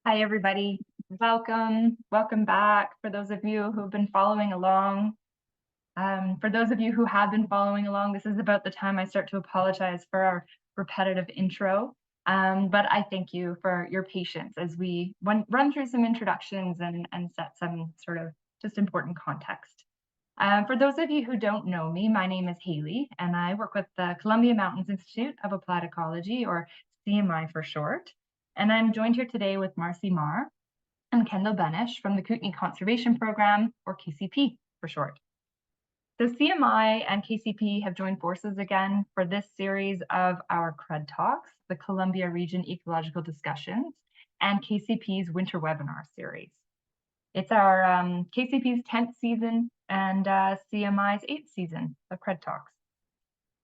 Hi, everybody. Welcome back. For those of you who've been following along, for those of you who have been following along, this is about the time I start to apologize for our repetitive intro. But I thank you for your patience as we run through some introductions and set some sort of just important context. For those of you who don't know me, my name is Haley, and I work with the Columbia Mountains Institute of Applied Ecology, or CMI for short. And I'm joined here today with Marcy Marr and Kendall Benish from the Kootenay Conservation Program, or KCP for short. So CMI and KCP have joined forces again for this series of our CRUD Talks, the Columbia Region Ecological Discussions, and KCP's Winter Webinar Series. It's our KCP's 10th season and CMI's 8th season of CRUD Talks.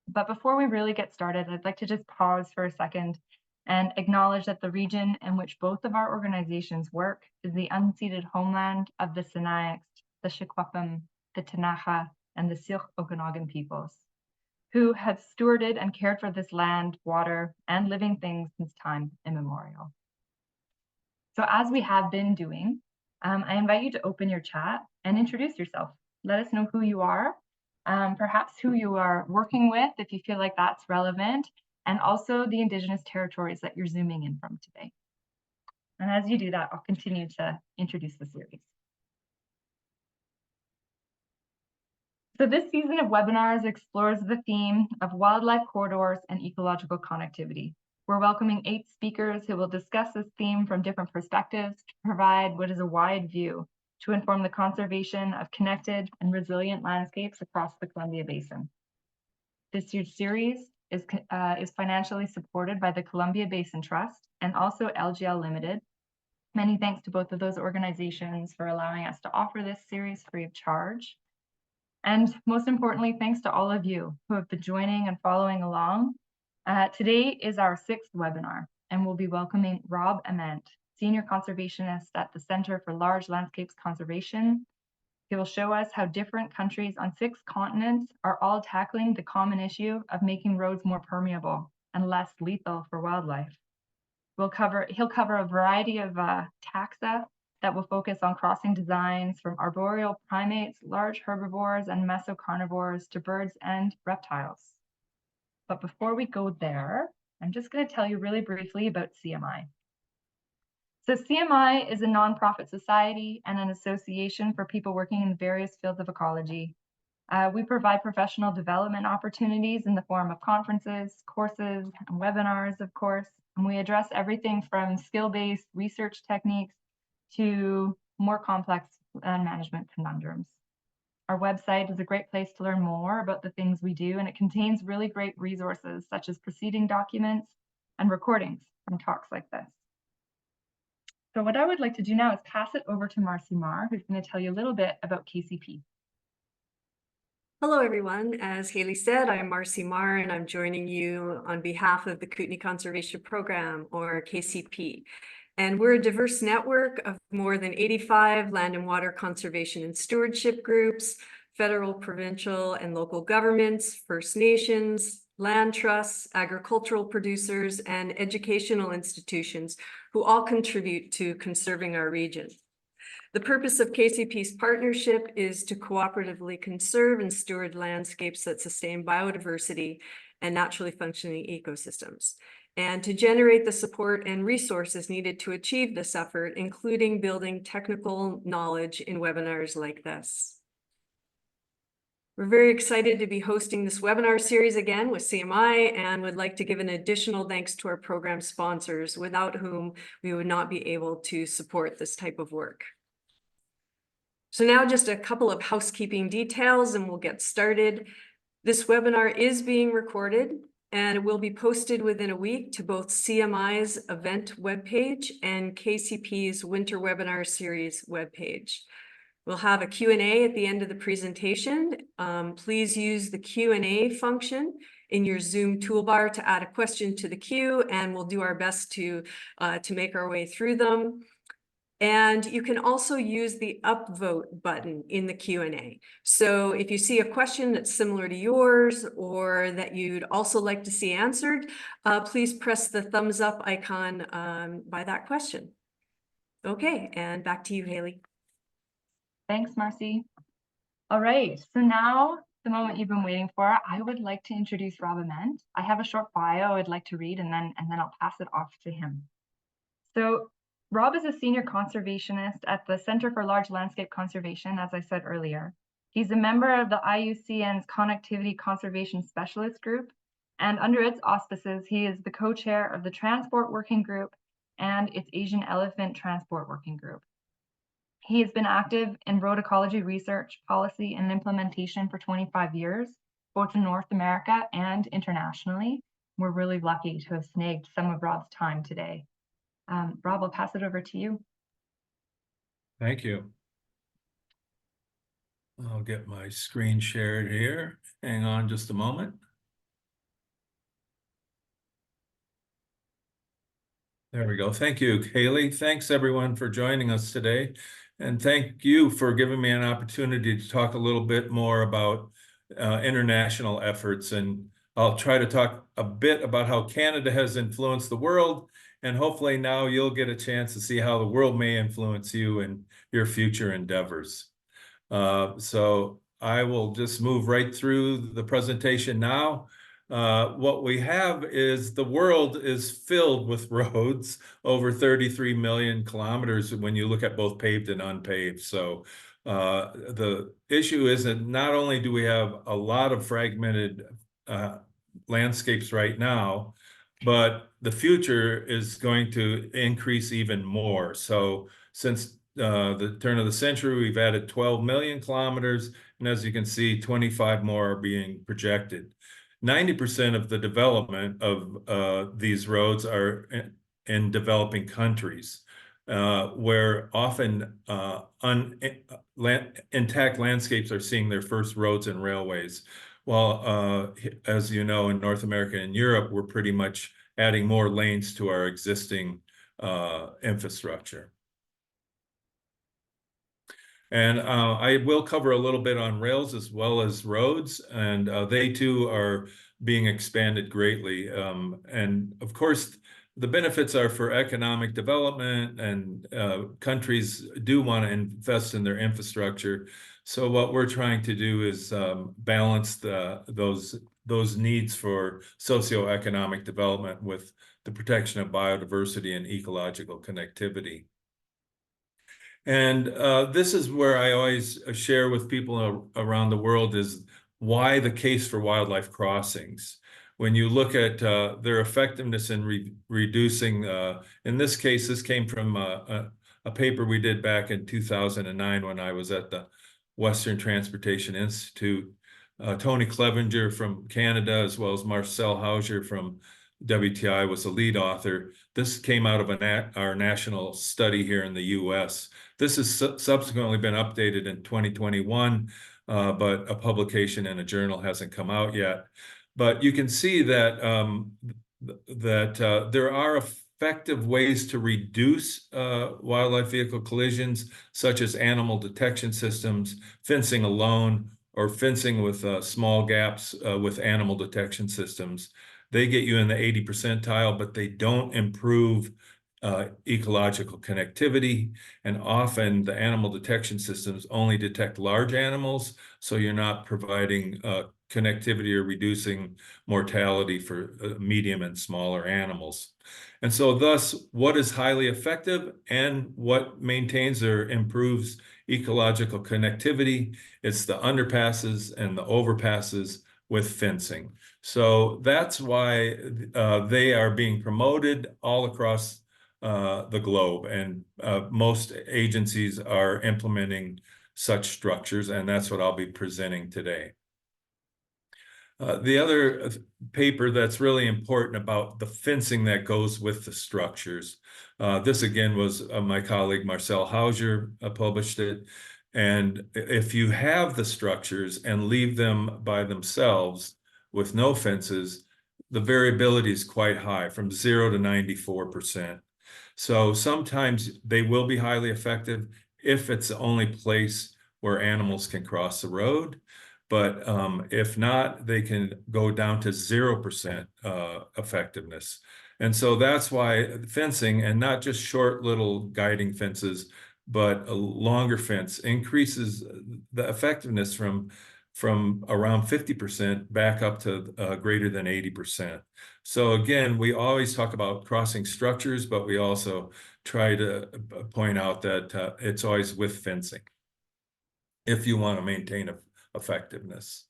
But before we really get started, I'd like to just pause for a second and acknowledge that the region in which both of our organizations work is the unceded homeland of the Sinixt, the Shickwapam, the Tanaha, and the Syilx Okanagan peoples, who have stewarded and cared for this land, water, and living things since time immemorial. So as we have been doing, I invite you to open your chat and introduce yourself. Let us know who you are, perhaps who you are working with if you feel like that's relevant, and also the Indigenous territories that you're zooming in from today. And as you do that, I'll continue to introduce the series. So this season of webinars explores the theme of wildlife corridors and ecological connectivity. We're welcoming 8 speakers who will discuss this theme from different perspectives to provide what is a wide view to inform the conservation of connected and resilient landscapes across the Columbia Basin. This year's series is financially supported by the Columbia Basin Trust and also LGL Limited. Many thanks to both of those organizations for allowing us to offer this series free of charge. And most importantly, thanks to all of you who have been joining and following along. Today is our 6th webinar, and we'll be welcoming Rob Ament, Senior Conservationist at the Center for Large Landscapes Conservation. He will show us how different countries on 6 continents are all tackling the common issue of making roads more permeable and less lethal for wildlife. He'll cover a variety of taxa that will focus on crossing designs from arboreal primates, large herbivores, and mesocarnivores to birds and reptiles. But before we go there, I'm just going to tell you really briefly about CMI. So CMI is a nonprofit society and an association for people working in various fields of ecology. We provide professional development opportunities in the form of conferences, courses, and webinars, of course, and we address everything from skill-based research techniques to more complex land management conundrums. Our website is a great place to learn more about the things we do, and it contains really great resources such as proceeding documents and recordings from talks like this. So what I would like to do now is pass it over to Marcy Marr, who's going to tell you a little bit about KCP. Hello, everyone. As Haley said, I'm Marcy Marr, and I'm joining you on behalf of the Kootenay Conservation Program, or KCP. And we're a diverse network of more than 85 land and water conservation and stewardship groups, federal, provincial, and local governments, First Nations, land trusts, agricultural producers, and educational institutions who all contribute to conserving our region. The purpose of KCP's partnership is to cooperatively conserve and steward landscapes that sustain biodiversity and naturally functioning ecosystems, and to generate the support and resources needed to achieve this effort, including building technical knowledge in webinars like this. We're very excited to be hosting this webinar series again with CMI, and would like to give an additional thanks to our program sponsors, without whom we would not be able to support this type of work. So now just a couple of housekeeping details and we'll get started. This webinar is being recorded, and it will be posted within a week to both CMI's event webpage and KCP's Winter Webinar Series webpage. We'll have a Q&A at the end of the presentation. Please use the Q&A function in your Zoom toolbar to add a question to the queue, and we'll do our best to make our way through them. And you can also use the upvote button in the Q&A. So if you see a question that's similar to yours or that you'd also like to see answered, please press the thumbs up icon by that question. Okay, and back to you, Haley. Thanks, Marcy. All right, so now the moment you've been waiting for, I would like to introduce Rob Ament. I have a short bio I'd like to read, and then I'll pass it off to him. So Rob is a senior conservationist at the Center for Large Landscape Conservation, as I said earlier. He's a member of the IUCN's Connectivity Conservation Specialist Group, and under its auspices, he is the co-chair of the Transport Working Group and its Asian Elephant Transport Working Group. He has been active in road ecology research, policy, and implementation for 25 years, both in North America and internationally. We're really lucky to have snagged some of Rob's time today. Rob, I'll pass it over to you. Thank you. I'll get my screen shared here. Hang on just a moment. There we go. Thank you, Haley. Thanks everyone for joining us today. And thank you for giving me an opportunity to talk a little bit more about international efforts. And I'll try to talk a bit about how Canada has influenced the world. And hopefully now you'll get a chance to see how the world may influence you in your future endeavors. So I will just move right through the presentation now. What we have is the world is filled with roads, over 33 million kilometers when you look at both paved and unpaved. So the issue is that not only do we have a lot of fragmented landscapes right now, but the future is going to increase even more. So since the turn of the century, we've added 12 million kilometers, and as you can see, 25 more are being projected. 90% of the development of these roads are in developing countries, where often intact landscapes are seeing their first roads and railways. While, as you know, in North America and Europe, we're pretty much adding more lanes to our existing infrastructure. And I will cover a little bit on rails as well as roads, and they too are being expanded greatly. And of course, the benefits are for economic development, and countries do want to invest in their infrastructure. So what we're trying to do is balance those needs for socioeconomic development with the protection of biodiversity and ecological connectivity. And this is where I always share with people around the world is why the case for wildlife crossings. When you look at their effectiveness in reducing, in this case, this came from a paper we did back in 2009 when I was at the Western Transportation Institute. Tony Clevenger from Canada, as well as Marcel Hauser from WTI, was the lead author. This came out of our national study here in the US. This has subsequently been updated in 2021, but a publication in a journal hasn't come out yet. But you can see that there are effective ways to reduce wildlife vehicle collisions, such as animal detection systems, fencing alone, or fencing with small gaps with animal detection systems. They get you in the 80 percentile, but they don't improve ecological connectivity. And often the animal detection systems only detect large animals, so you're not providing connectivity or reducing mortality for medium and smaller animals. And so thus, what is highly effective and what maintains or improves ecological connectivity? It's the underpasses and the overpasses with fencing. So that's why they are being promoted all across the globe, and most agencies are implementing such structures, and that's what I'll be presenting today. The other paper that's really important about the fencing that goes with the structures. This again was my colleague Marcel Hauser published it. And if you have the structures and leave them by themselves with no fences, the variability is quite high, from 0 to 94%. So sometimes they will be highly effective if it's the only place where animals can cross the road. But if not, they can go down to 0% effectiveness. And so that's why fencing, and not just short little guiding fences, but a longer fence, increases the effectiveness from around 50% back up to greater than 80%. So again, we always talk about crossing structures, but we also try to point out that it's always with fencing if you want to maintain effectiveness.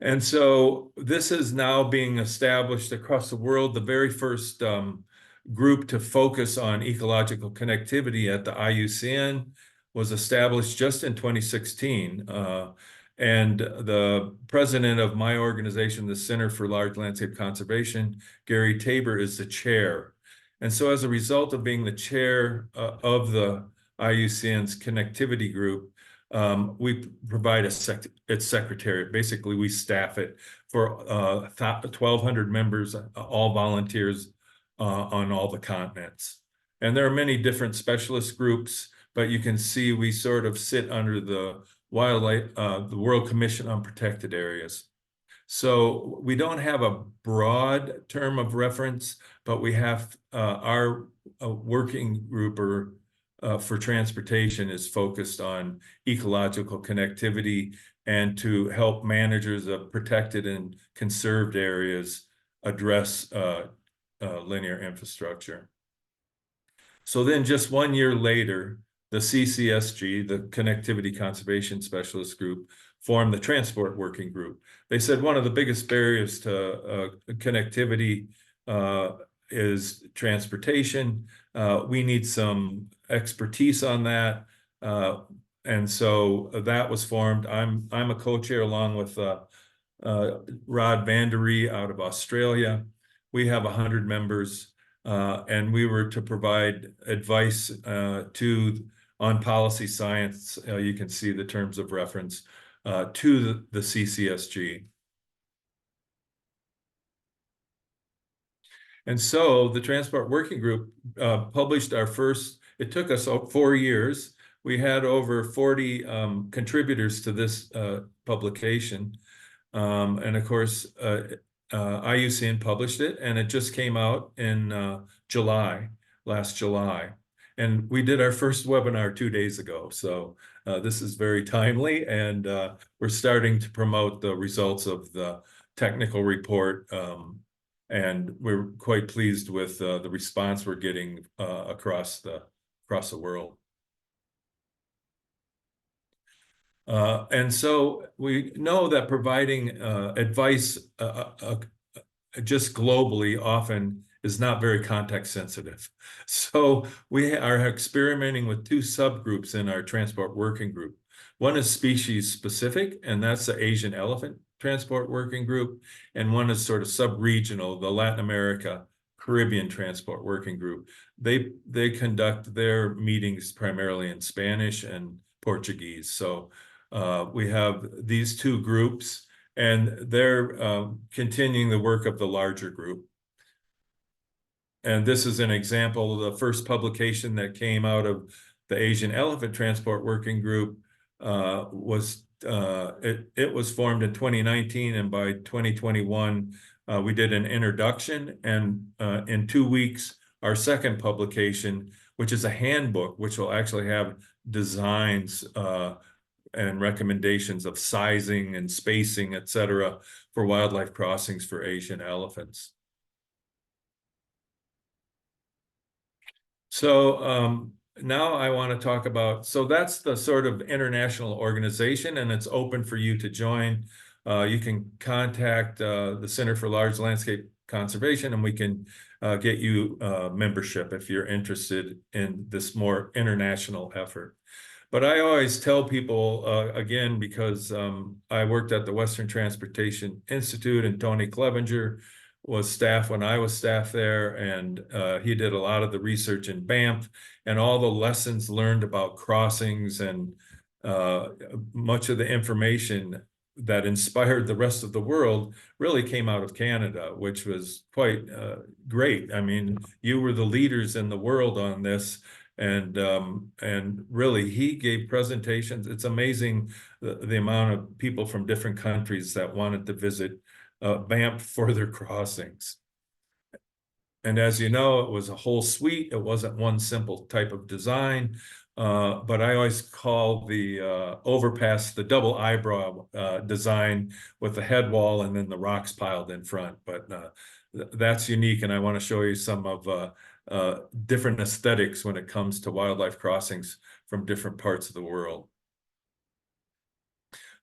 And so this is now being established across the world. The very first group to focus on ecological connectivity at the IUCN was established just in 2016. And the president of my organization, the Center for Large Landscape Conservation, Gary Tabor, is the chair. And so as a result of being the chair of the IUCN's connectivity group, we provide its secretariat. Basically, we staff it for 1,200 members, all volunteers on all the continents. And there are many different specialist groups, but you can see we sort of sit under the the World Commission on Protected Areas. So we don't have a broad term of reference, but we have our working group for transportation is focused on ecological connectivity and to help managers of protected and conserved areas address linear infrastructure. So then just 1 year later, the CCSG, the Connectivity Conservation Specialist Group, formed the Transport Working Group. They said one of the biggest barriers to connectivity is transportation. We need some expertise on that. And so that was formed. I'm a co-chair along with Rod Vanderie out of Australia. We have 100 members, and we were to provide advice on policy science. You can see the terms of reference to the CCSG. And so the Transport Working Group published our first, it took us 4 years. We had over 40 contributors to this publication. And of course, IUCN published it, and it just came out in last July. And we did our first webinar 2 days ago. So this is very timely, and we're starting to promote the results of the technical report. And we're quite pleased with the response we're getting across the world. And so we know that providing advice just globally often is not very context sensitive. So we are experimenting with 2 subgroups in our Transport Working Group. One is species specific, and that's the Asian elephant Transport Working Group. And one is sort of sub-regional, the Latin America, Caribbean Transport Working Group. They conduct their meetings primarily in Spanish and Portuguese. So we have these 2 groups, and they're continuing the work of the larger group. And this is an example of the first publication that came out of the Asian Elephant Transport Working Group. It was formed in 2019, and by 2021, we did an introduction, and in 2 weeks, our second publication, which is a handbook, which will actually have designs and recommendations of sizing and spacing, et cetera, for wildlife crossings for Asian elephants. So now I want to talk about, so that's the sort of international organization, and it's open for you to join. You can contact the Center for Large Landscape Conservation, and we can get you membership if you're interested in this more international effort. But I always tell people, again, because I worked at the Western Transportation Institute, and Tony Clevenger was staff when I was staff there, and he did a lot of the research in Banff, and all the lessons learned about crossings and much of the information that inspired the rest of the world really came out of Canada, which was quite great. I mean, you were the leaders in the world on this, and really he gave presentations. It's amazing the amount of people from different countries that wanted to visit Banff for their crossings. And as you know, it was a whole suite. It wasn't one simple type of design. But I always call the overpass the double eyebrow design with the head wall and then the rocks piled in front. But that's unique, and I want to show you some of different aesthetics when it comes to wildlife crossings from different parts of the world.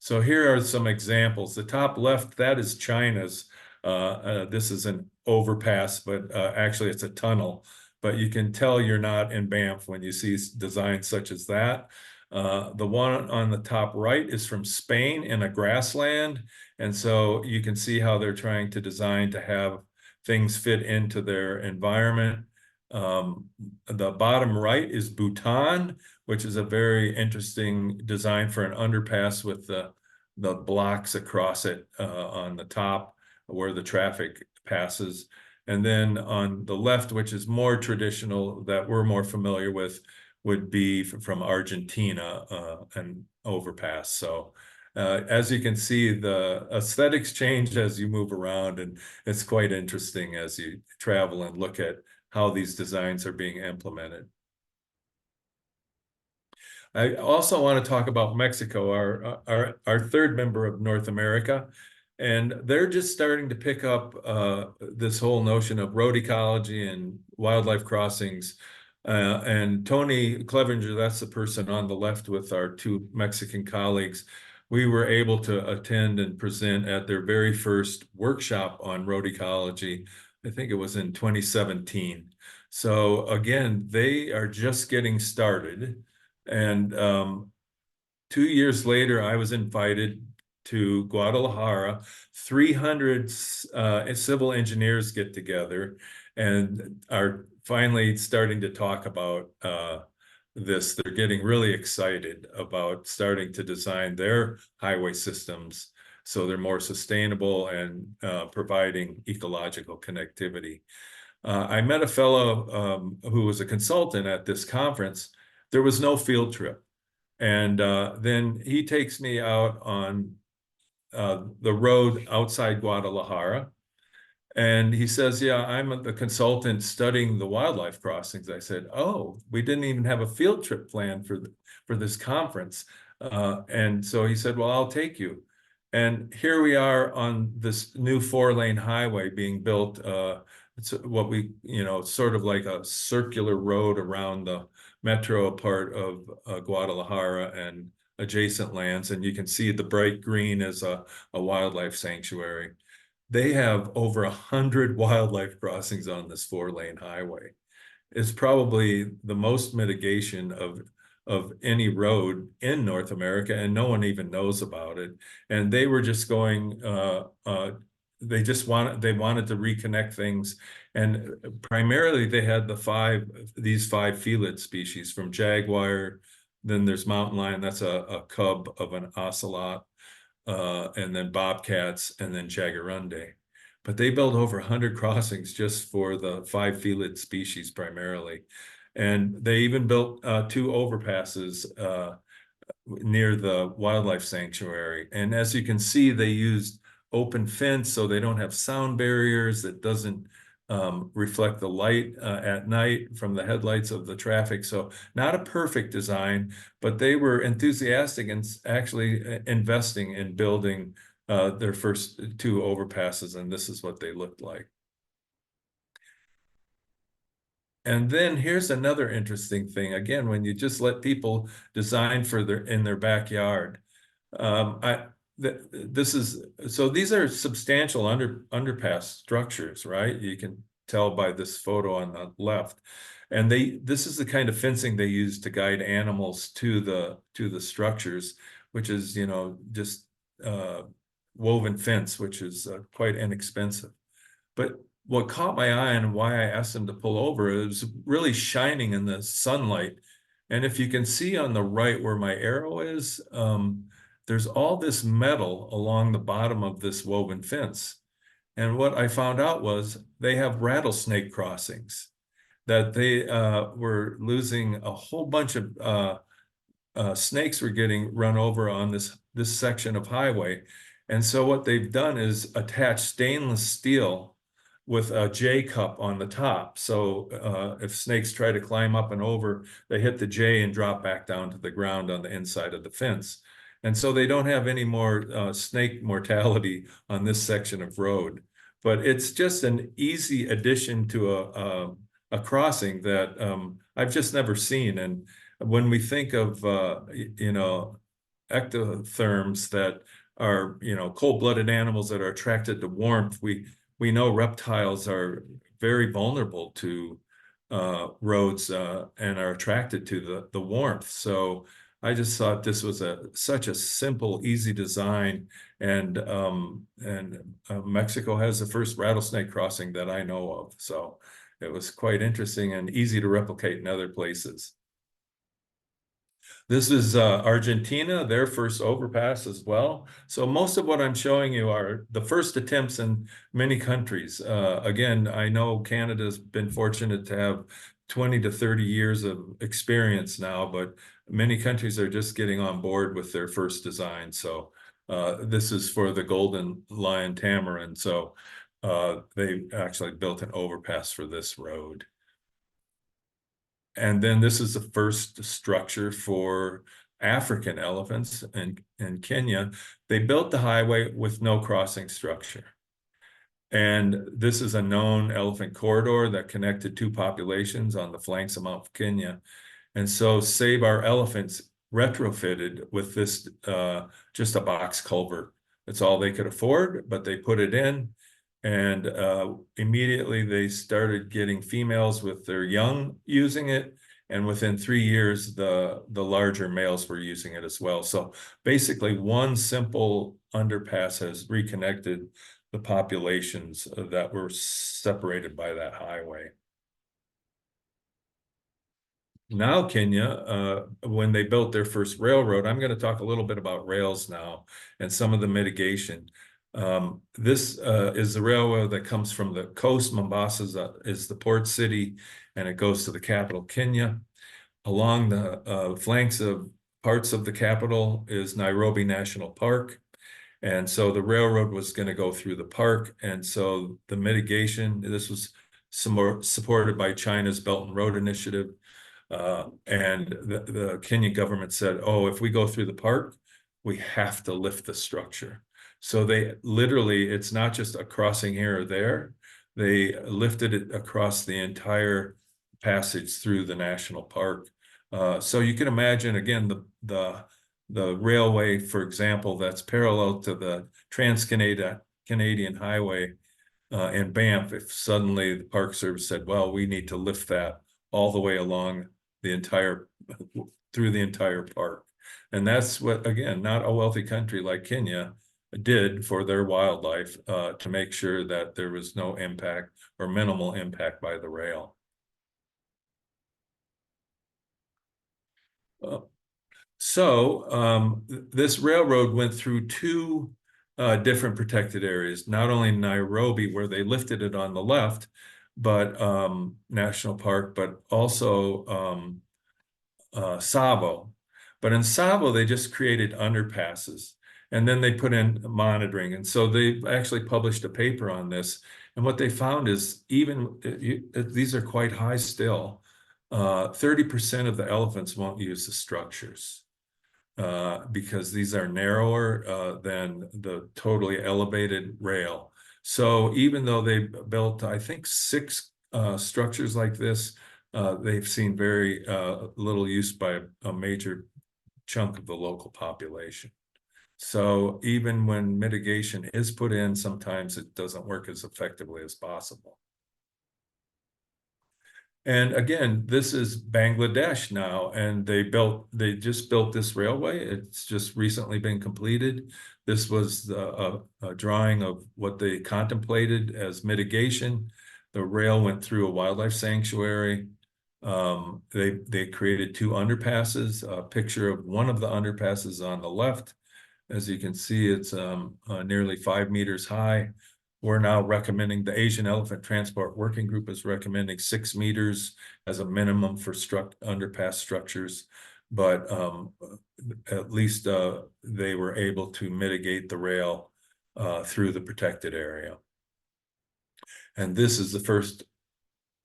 So here are some examples. The top left, that is China's. This is an overpass, but actually it's a tunnel. But you can tell you're not in Banff when you see designs such as that. The one on the top right is from Spain in a grassland. And so you can see how they're trying to design to have things fit into their environment. The bottom right is Bhutan, which is a very interesting design for an underpass with the blocks across it on the top where the traffic passes. And then on the left, which is more traditional that we're more familiar with, would be from Argentina, an overpass. So as you can see, the aesthetics change as you move around, and it's quite interesting as you travel and look at how these designs are being implemented. I also want to talk about Mexico, our third member of North America, and they're just starting to pick up this whole notion of road ecology and wildlife crossings. And Tony Clevenger, that's the person on the left with our two Mexican colleagues, we were able to attend and present at their very first workshop on road ecology. I think it was in 2017. So again, they are just getting started. And 2 years later, I was invited to Guadalajara. 300 civil engineers get together and are finally starting to talk about this. They're getting really excited about starting to design their highway systems so they're more sustainable and providing ecological connectivity. I met a fellow who was a consultant at this conference. There was no field trip. And then he takes me out on the road outside Guadalajara. And he says, yeah, I'm the consultant studying the wildlife crossings. I said, oh, we didn't even have a field trip planned for this conference. And so he said, well, I'll take you. And here we are on this new 4-lane highway being built. It's what we, sort of like a circular road around the metro part of Guadalajara and adjacent lands. And you can see the bright green as a wildlife sanctuary. They have over 100 wildlife crossings on this 4-lane highway. It's probably the most mitigation of any road in North America, and no one even knows about it. And they were just going, they wanted to reconnect things. And primarily they had these five felid species from jaguar, then there's mountain lion, that's a cub of an ocelot, and then bobcats, and then jaguarundi. But they built over 100 crossings just for the 5 felid species primarily. And they even built 2 overpasses near the wildlife sanctuary. And as you can see, they used open fence so they don't have sound barriers that doesn't reflect the light at night from the headlights of the traffic. So not a perfect design, but they were enthusiastic and actually investing in building their first 2 overpasses, and this is what they looked like. And then here's another interesting thing. Again, when you just let people design for in their backyard, these are substantial underpass structures, right? You can tell by this photo on the left. And this is the kind of fencing they use to guide animals to the structures, which is, just woven fence, which is quite inexpensive. But what caught my eye and why I asked them to pull over, it was really shining in the sunlight. And if you can see on the right where my arrow is, there's all this metal along the bottom of this woven fence. And what I found out was they have rattlesnake crossings, that they were losing a whole bunch of snakes were getting run over on this section of highway. And so what they've done is attach stainless steel with a J cup on the top. So if snakes try to climb up and over, they hit the J and drop back down to the ground on the inside of the fence. And so they don't have any more snake mortality on this section of road. But it's just an easy addition to a crossing that I've just never seen. And when we think of, ectotherms that are, cold-blooded animals that are attracted to warmth, we know reptiles are very vulnerable to roads and are attracted to the warmth. So I just thought this was such a simple, easy design, and Mexico has the first rattlesnake crossing that I know of. So it was quite interesting and easy to replicate in other places. This is Argentina, their first overpass as well. So most of what I'm showing you are the first attempts in many countries. Again, I know Canada's been fortunate to have 20 to 30 years of experience now, but many countries are just getting on board with their first design. So this is for the Golden Lion Tamarin. So they actually built an overpass for this road. And then this is the first structure for African elephants in Kenya. They built the highway with no crossing structure. And this is a known elephant corridor that connected two populations on the flanks of Mount Kenya. And so Save Our Elephants retrofitted with this, just a box culvert. That's all they could afford, but they put it in. And immediately they started getting females with their young using it. And within 3 years, the larger males were using it as well. So basically one simple underpass has reconnected the populations that were separated by that highway. Now Kenya, when they built their first railroad, I'm going to talk a little bit about rails now and some of the mitigation. This is the railroad that comes from the coast. Mombasa is the port city, and it goes to the capital, Kenya. Along the flanks of parts of the capital is Nairobi National Park. And so the railroad was going to go through the park. And so the mitigation, this was some more supported by China's Belt and Road Initiative. And the Kenyan government said, oh, if we go through the park, we have to lift the structure. So they literally, it's not just a crossing here or there. They lifted it across the entire passage through the national park. So you can imagine, again, the railway, for example, that's parallel to the Trans-Canadian Highway in Banff. If suddenly the Park Service said, well, we need to lift that all the way along through the entire park. And that's what, again, not a wealthy country like Kenya did for their wildlife to make sure that there was no impact or minimal impact by the rail. This railroad went through two different protected areas, not only Nairobi, where they lifted it on the left, but National Park, but also Tsavo. But in Tsavo, they just created underpasses, and then they put in monitoring. And so they actually published a paper on this. And what they found is even these are quite high still. 30% of the elephants won't use the structures because these are narrower than the totally elevated rail. So even though they built, I think, 6 structures like this, they've seen very little use by a major chunk of the local population. So even when mitigation is put in, sometimes it doesn't work as effectively as possible. And again, this is Bangladesh now, and they just built this railway. It's just recently been completed. This was a drawing of what they contemplated as mitigation. The rail went through a wildlife sanctuary. They created 2 underpasses. A picture of one of the underpasses on the left. As you can see, it's nearly 5 meters high. We're now recommending, the Asian Elephant Transport Working Group is recommending 6 meters as a minimum for underpass structures. but at least they were able to mitigate the rail through the protected area. And this is the first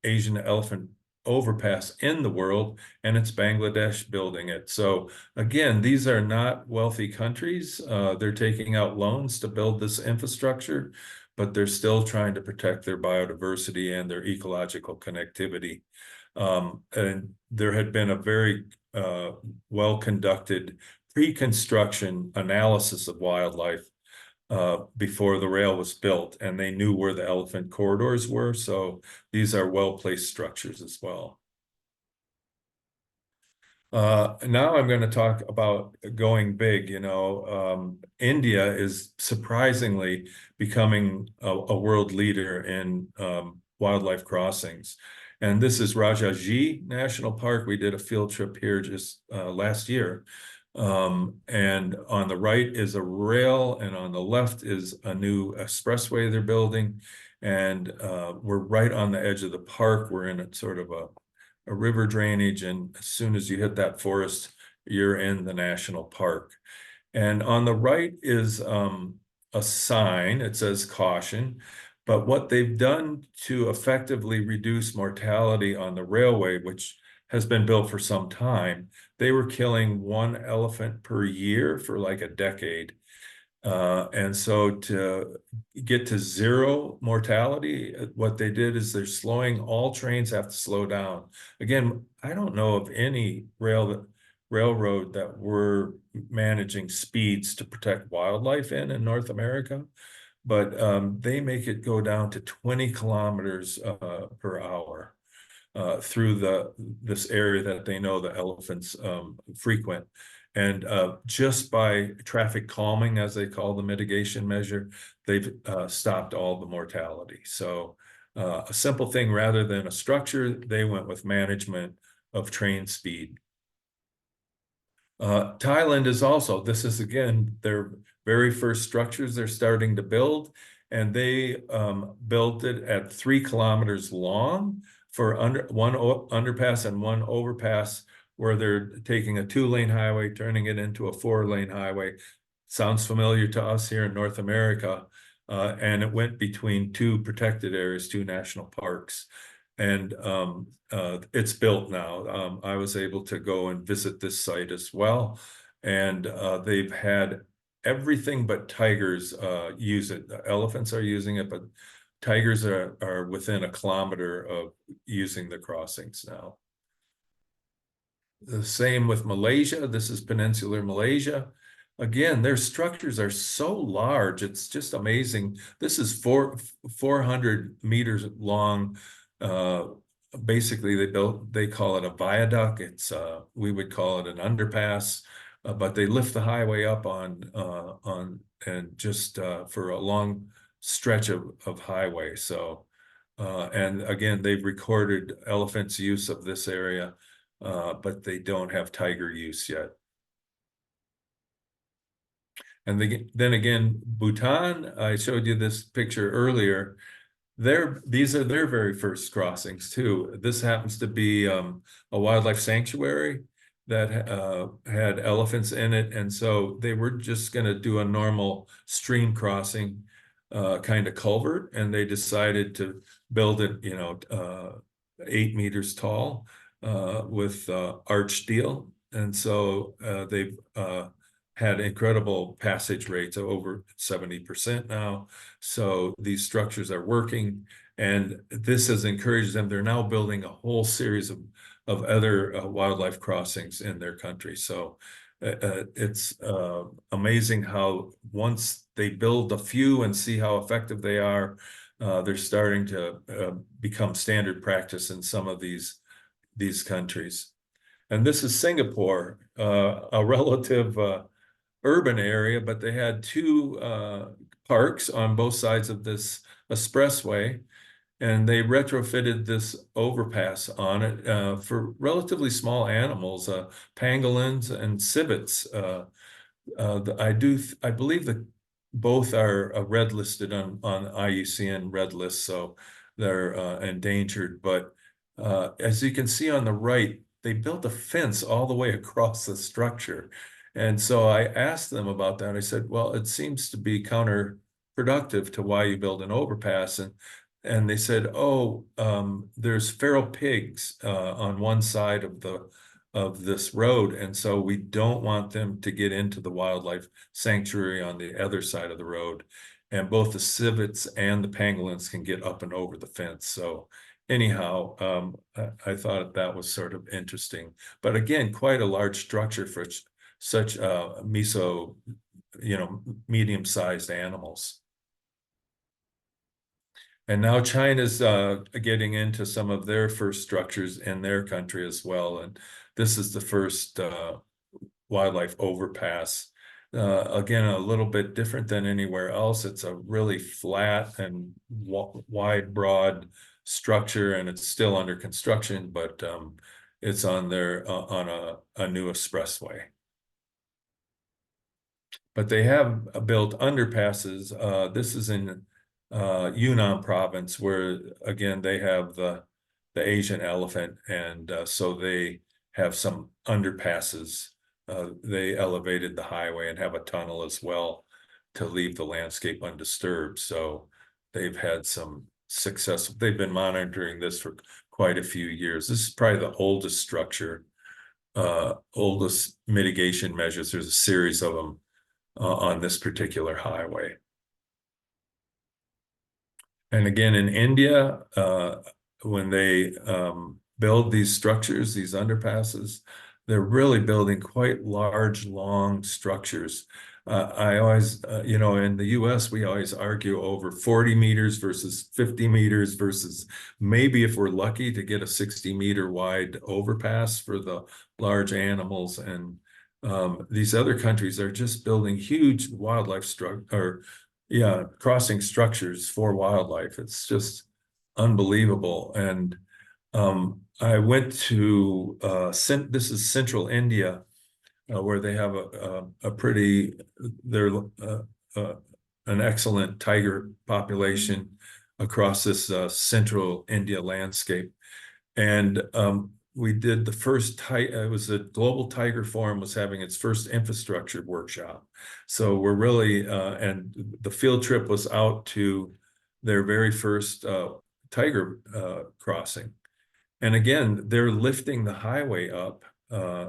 Asian elephant overpass in the world, and it's Bangladesh building it. So again, these are not wealthy countries. They're taking out loans to build this infrastructure, but they're still trying to protect their biodiversity and their ecological connectivity. And there had been a very well-conducted pre-construction analysis of wildlife before the rail was built, and they knew where the elephant corridors were. So these are well-placed structures as well. Now I'm going to talk about going big. India is surprisingly becoming a world leader in wildlife crossings. And this is Rajaji National Park. We did a field trip here just last year. And on the right is a rail, and on the left is a new expressway they're building. And we're right on the edge of the park. We're in a sort of a river drainage, and as soon as you hit that forest, you're in the national park. And on the right is a sign. It says caution. But what they've done to effectively reduce mortality on the railway, which has been built for some time, they were killing 1 elephant per year for like a decade. And so to get to zero mortality, what they did is they're slowing, all trains have to slow down. Again, I don't know of any railroad that were managing speeds to protect wildlife in North America, but they make it go down to 20 kilometers per hour through this area that they know the elephants frequent. And just by traffic calming, as they call the mitigation measure, they've stopped all the mortality. So a simple thing rather than a structure, they went with management of train speed. Thailand is also, this is again, their very first structures they're starting to build, and they built it at 3 kilometers long for one underpass and one overpass, where they're taking a 2-lane highway, turning it into a 4-lane highway. Sounds familiar to us here in North America. And it went between 2 protected areas, 2 national parks. And it's built now. I was able to go and visit this site as well. And they've had everything but tigers use it. The elephants are using it, but tigers are within 1 kilometer of using the crossings now. The same with Malaysia. This is peninsular Malaysia. Again, their structures are so large. It's just amazing. This is 400 meters long. Basically, they call it a viaduct. It's we would call it an underpass, but they lift the highway up on and just for a long stretch of highway. So, and again, they've recorded elephants' use of this area, but they don't have tiger use yet. And then again, Bhutan, I showed you this picture earlier. These are their very first crossings too. This happens to be a wildlife sanctuary that had elephants in it. And so they were just going to do a normal stream crossing kind of culvert. And they decided to build it, 8 meters tall with arch steel. And so they've had incredible passage rates of over 70% now. So these structures are working, and this has encouraged them. They're now building a whole series of other wildlife crossings in their country. So it's amazing how once they build a few and see how effective they are, they're starting to become standard practice in some of these countries. And this is Singapore, a relative urban area, but they had 2 parks on both sides of this expressway, and they retrofitted this overpass on it for relatively small animals, pangolins and civets. I believe that both are red listed on IUCN red list, so they're endangered. But as you can see on the right, they built a fence all the way across the structure. And so I asked them about that. I said, well, it seems to be counterproductive to why you build an overpass. And they said, oh, there's feral pigs on one side of this road, and so we don't want them to get into the wildlife sanctuary on the other side of the road. And both the civets and the pangolins can get up and over the fence. So anyhow, I thought that was sort of interesting. But again, quite a large structure for such medium-sized animals. And now China's getting into some of their first structures in their country as well. And this is the first wildlife overpass. Again, a little bit different than anywhere else. It's a really flat and wide, broad structure, and it's still under construction, but it's on on a new expressway. But they have built underpasses. This is in Yunnan province, where again they have the Asian elephant, and so they have some underpasses. They elevated the highway and have a tunnel as well to leave the landscape undisturbed. So they've had some success. They've been monitoring this for quite a few years. This is probably the oldest structure, oldest mitigation measures. There's a series of them on this particular highway. And again, in India, when they build these structures, these underpasses, they're really building quite large, long structures. I always, in the US, we always argue over 40 meters versus 50 meters versus maybe if we're lucky to get a 60-meter wide overpass for the large animals. And these other countries are just building huge wildlife crossing structures for wildlife. It's just unbelievable. And I went to this is central India, where they have an excellent tiger population across this central India landscape. And we did the first it was a Global Tiger Forum was having its first infrastructure workshop. So we're really, and the field trip was out to their very first tiger crossing. And again, they're lifting the highway up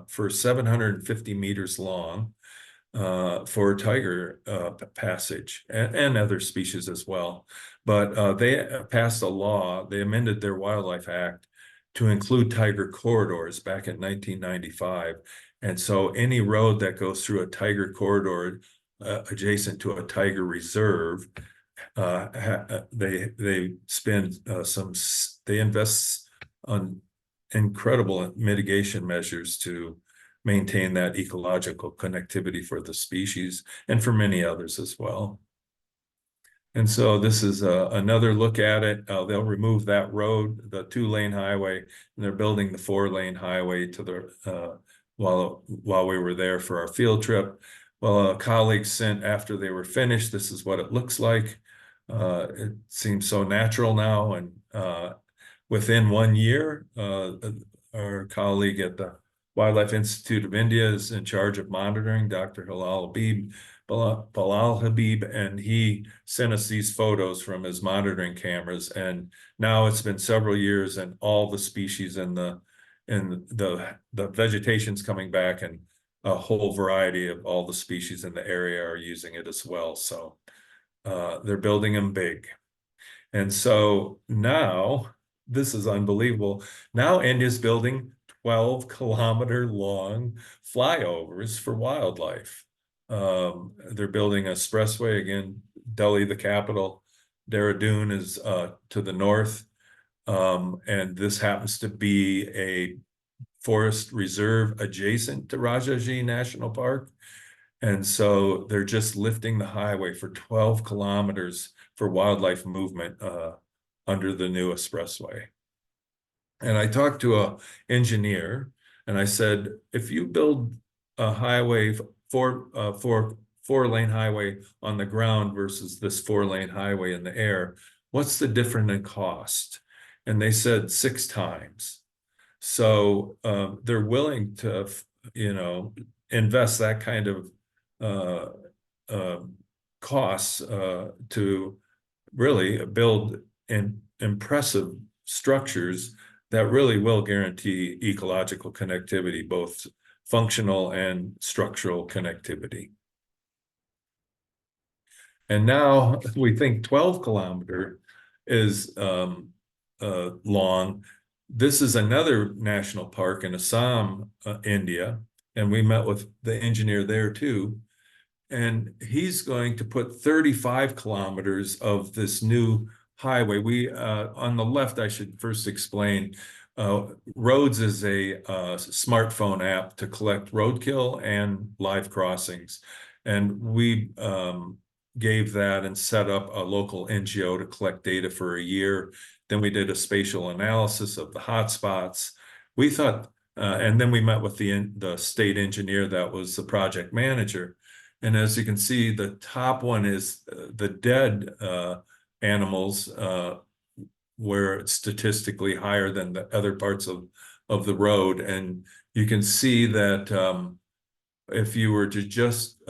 for 750 meters long for tiger passage and other species as well. But they passed a law, they amended their Wildlife Act to include tiger corridors back in 1995. And so any road that goes through a tiger corridor adjacent to a tiger reserve, they invest on incredible mitigation measures to maintain that ecological connectivity for the species and for many others as well. And so this is another look at it. They'll remove that road, the 2-lane highway, and they're building the 4-lane highway to the while we were there for our field trip. Well, a colleague sent after they were finished, this is what it looks like. It seems so natural now, and within 1 year, our colleague at the Wildlife Institute of India is in charge of monitoring, Dr. Bilal Habib, and he sent us these photos from his monitoring cameras. And now it's been several years, and all the species and the vegetation's coming back, and a whole variety of all the species in the area are using it as well. So they're building them big. And so now, this is unbelievable. Now India's building 12-kilometer long flyovers for wildlife. They're building an expressway, again, Delhi, the capital. Dehradun is to the north. And this happens to be a forest reserve adjacent to Rajaji National Park. And so they're just lifting the highway for 12 kilometers for wildlife movement under the new expressway. And I talked to an engineer, and I said, if you build a highway, four-lane highway on the ground versus this 4-lane highway in the air, what's the difference in cost? And they said 6 times. So they're willing to, invest that kind of uh, uh, costs to really build impressive structures that really will guarantee ecological connectivity, both functional and structural connectivity. And now we think 12-kilometer is long. This is another national park in Assam, India, and we met with the engineer there too. And he's going to put 35 kilometers of this new highway. We on the left, I should first explain, Roads is a smartphone app to collect roadkill and live crossings. And we gave that and set up a local NGO to collect data for a year. Then we did a spatial analysis of the hotspots. We thought, and then we met with the state engineer that was the project manager. And as you can see, the top one is the dead animals, where it's statistically higher than the other parts of the road. And you can see that if you were to just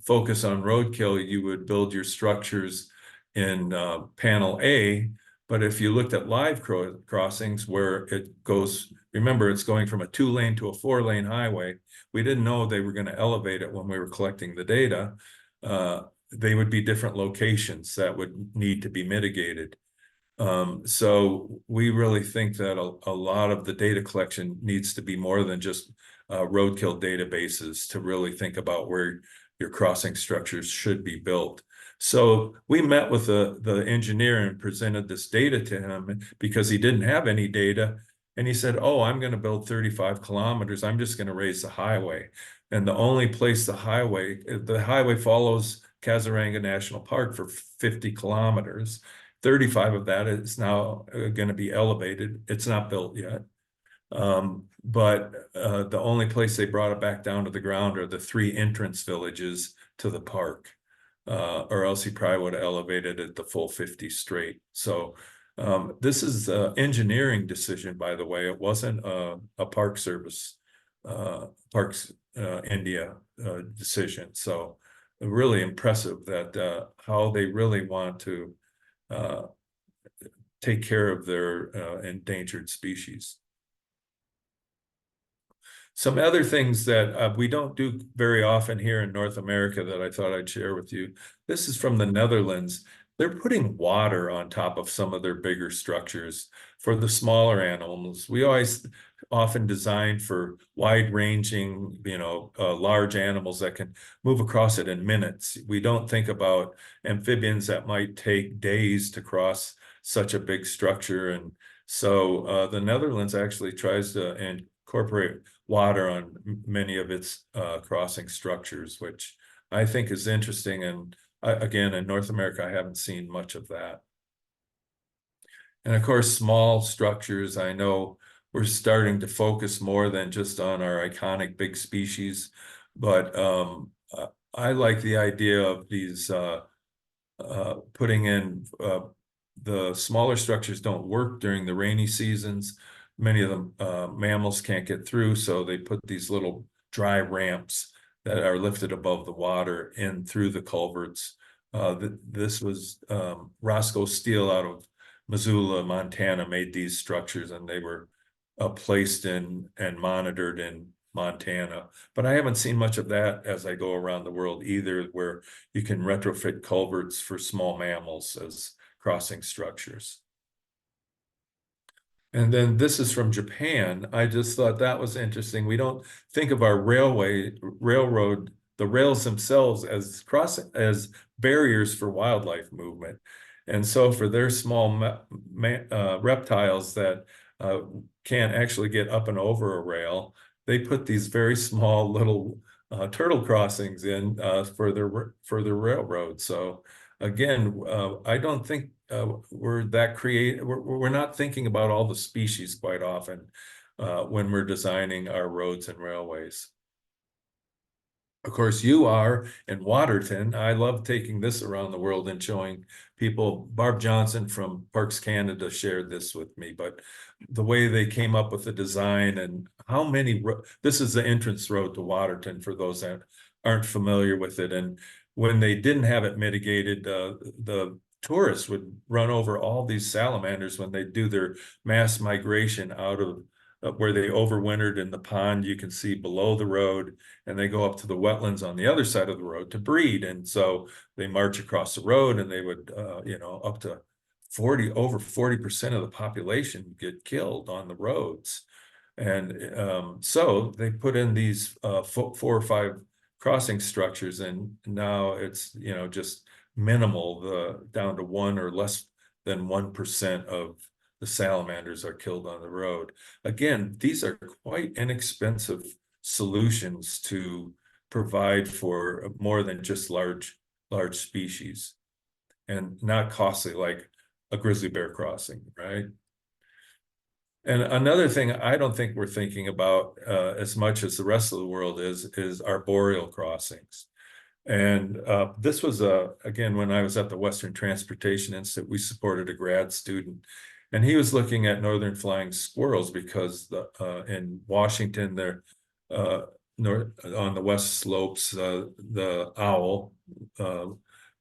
focus on roadkill, you would build your structures in panel A. But if you looked at live crossings where it goes, remember, it's going from a 2-lane to a 4-lane highway. We didn't know they were going to elevate it when we were collecting the data. They would be different locations that would need to be mitigated. So we really think that a lot of the data collection needs to be more than just roadkill databases to really think about where your crossing structures should be built. So we met with the engineer and presented this data to him because he didn't have any data. And he said, oh, I'm going to build 35 kilometers. I'm just going to raise the highway. And the only place the highway follows Kaziranga National Park for 50 kilometers. 35 of that is now going to be elevated. It's not built yet. But the only place they brought it back down to the ground are the 3 entrance villages to the park, or else he probably would have elevated it the full 50 straight. So this is an engineering decision, by the way. It wasn't a Park Service, Parks India decision. So really impressive that how they really want to take care of their endangered species. Some other things that we don't do very often here in North America that I thought I'd share with you. This is from the Netherlands. They're putting water on top of some of their bigger structures for the smaller animals. We always often design for wide-ranging, large animals that can move across it in minutes. We don't think about amphibians that might take days to cross such a big structure. And so the Netherlands actually tries to incorporate water on many of its crossing structures, which I think is interesting. And again, in North America, I haven't seen much of that. And of course, small structures, I know we're starting to focus more than just on our iconic big species, but I like the idea of these putting in the smaller structures don't work during the rainy seasons. Many of them mammals can't get through, so they put these little dry ramps that are lifted above the water in through the culverts. This was Roscoe Steele out of Missoula, Montana, made these structures, and they were placed in and monitored in Montana. But I haven't seen much of that as I go around the world either, where you can retrofit culverts for small mammals as crossing structures. And then this is from Japan. I just thought that was interesting. We don't think of our railroad, the rails themselves as barriers for wildlife movement. And so for their small reptiles that can't actually get up and over a rail, they put these very small little turtle crossings in for their railroad. So again, I don't think we're that creative. We're not thinking about all the species quite often when we're designing our roads and railways. Of course, you are in Waterton. I love taking this around the world and showing people. Barb Johnson from Parks Canada shared this with me, but the way they came up with the design and how many, this is the entrance road to Waterton for those that aren't familiar with it. And when they didn't have it mitigated, the tourists would run over all these salamanders when they do their mass migration out of where they overwintered in the pond you can see below the road, and they go up to the wetlands on the other side of the road to breed. And so they march across the road, and they would, up to over 40% of the population get killed on the roads. And so they put in these 4 or 5 crossing structures, and now it's, just minimal, down to 1 or less than 1% of the salamanders are killed on the road. Again, these are quite inexpensive solutions to provide for more than just large species, and not costly like a grizzly bear crossing, right? And another thing I don't think we're thinking about as much as the rest of the world is arboreal crossings. And this was, again, when I was at the Western Transportation Institute, we supported a grad student, and he was looking at northern flying squirrels because in Washington, they're north on the west slopes, the owl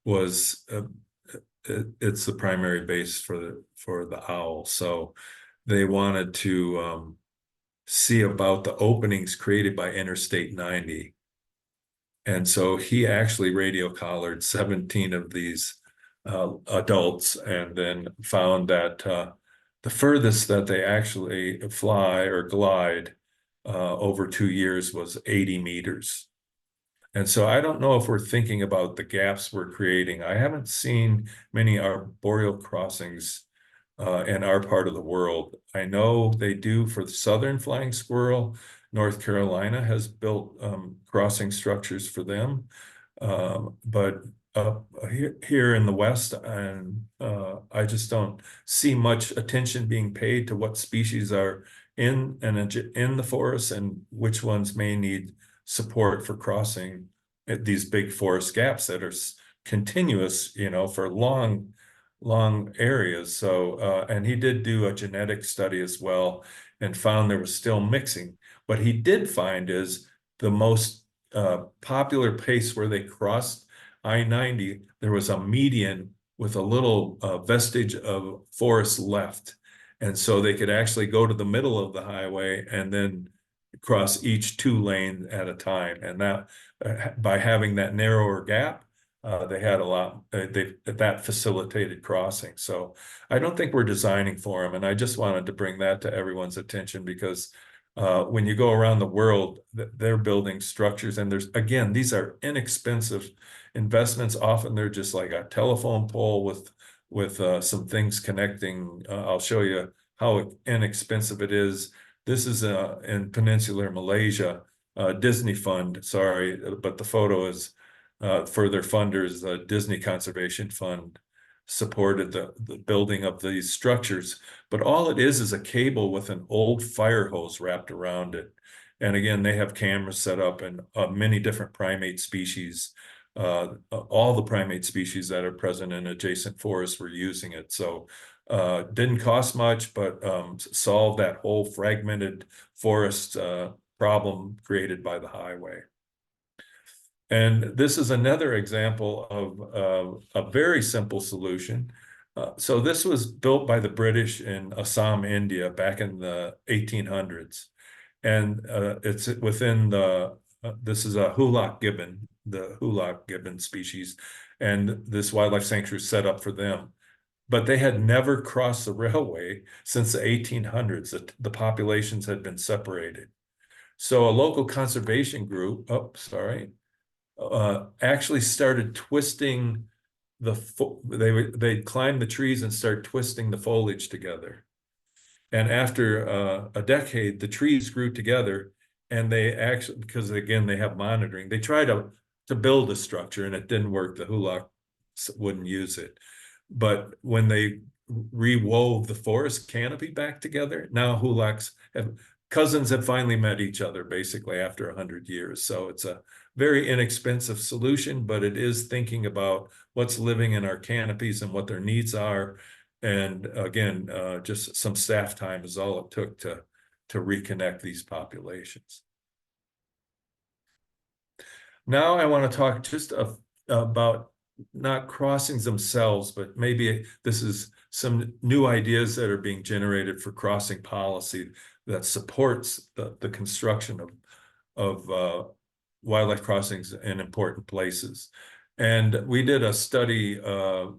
was it's the primary base for the owl. So they wanted to see about the openings created by Interstate 90. And so he actually radio collared 17 of these adults, and then found that the furthest that they actually fly or glide over 2 years was 80 meters. And so I don't know if we're thinking about the gaps we're creating. I haven't seen many arboreal crossings in our part of the world. I know they do for the southern flying squirrel. North Carolina has built crossing structures for them, but here in the West, and I just don't see much attention being paid to what species are in the forest and which ones may need support for crossing these big forest gaps that are continuous, for long areas. So, and he did do a genetic study as well and found there was still mixing. What he did find is the most popular place where they crossed I-90, there was a median with a little vestige of forest left. And so they could actually go to the middle of the highway and then cross each 2 lanes at a time. And that by having that narrower gap, they had a lot, that facilitated crossing. So I don't think we're designing for them. And I just wanted to bring that to everyone's attention, because when you go around the world, they're building structures, and again, these are inexpensive investments. Often they're just like a telephone pole with some things connecting. I'll show you how inexpensive it is. This is in peninsular Malaysia, Disney Fund, sorry, but the photo is for their funders, the Disney Conservation Fund supported the building of these structures. But all it is a cable with an old fire hose wrapped around it. And again, they have cameras set up, and many different primate species, all the primate species that are present in adjacent forests were using it. So didn't cost much, but solved that whole fragmented forest problem created by the highway. And this is another example of a very simple solution. So this was built by the British in Assam, India, back in the 1800s. And it's within this is a Hulak gibbon, the Hulak gibbon species. And this wildlife sanctuary is set up for them. But they had never crossed the railway since the 1800s. The populations had been separated. So a local conservation group, actually started twisting they'd climb the trees and start twisting the foliage together. And after a decade, the trees grew together, and they actually, because again, they have monitoring, they tried to build a structure, and it didn't work. The Hulak wouldn't use it. But when they rewove the forest canopy back together, now Hulaks cousins have finally met each other basically after 100 years. So it's a very inexpensive solution, but it is thinking about what's living in our canopies and what their needs are. And again, just some staff time is all it took to reconnect these populations. Now I want to talk just about not crossings themselves, but maybe this is some new ideas that are being generated for crossing policy that supports the construction of wildlife crossings in important places. And we did a study or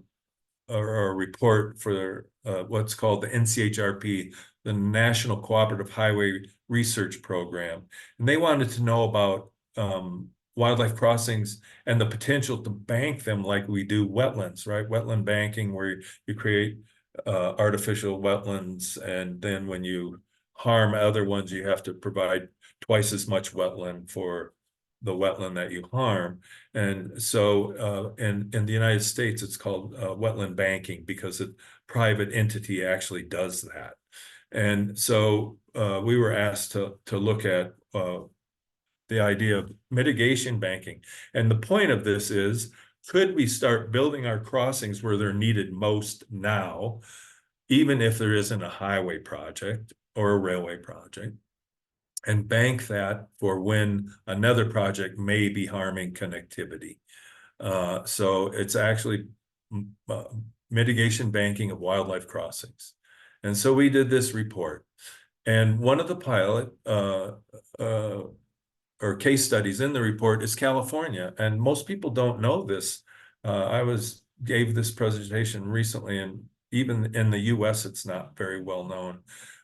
a report for what's called the NCHRP, the National Cooperative Highway Research Program. And they wanted to know about wildlife crossings and the potential to bank them like we do wetlands, right? Wetland banking, where you create artificial wetlands, and then when you harm other ones, you have to provide twice as much wetland for the wetland that you harm. And so in the United States, it's called wetland banking because a private entity actually does that. And so we were asked to look at the idea of mitigation banking. And the point of this is, could we start building our crossings where they're needed most now, even if there isn't a highway project or a railway project, and bank that for when another project may be harming connectivity. So it's actually mitigation banking of wildlife crossings. And so we did this report. And one of the pilot or case studies in the report is California. And most people don't know this. I gave this presentation recently, and even in the US, it's not very well known.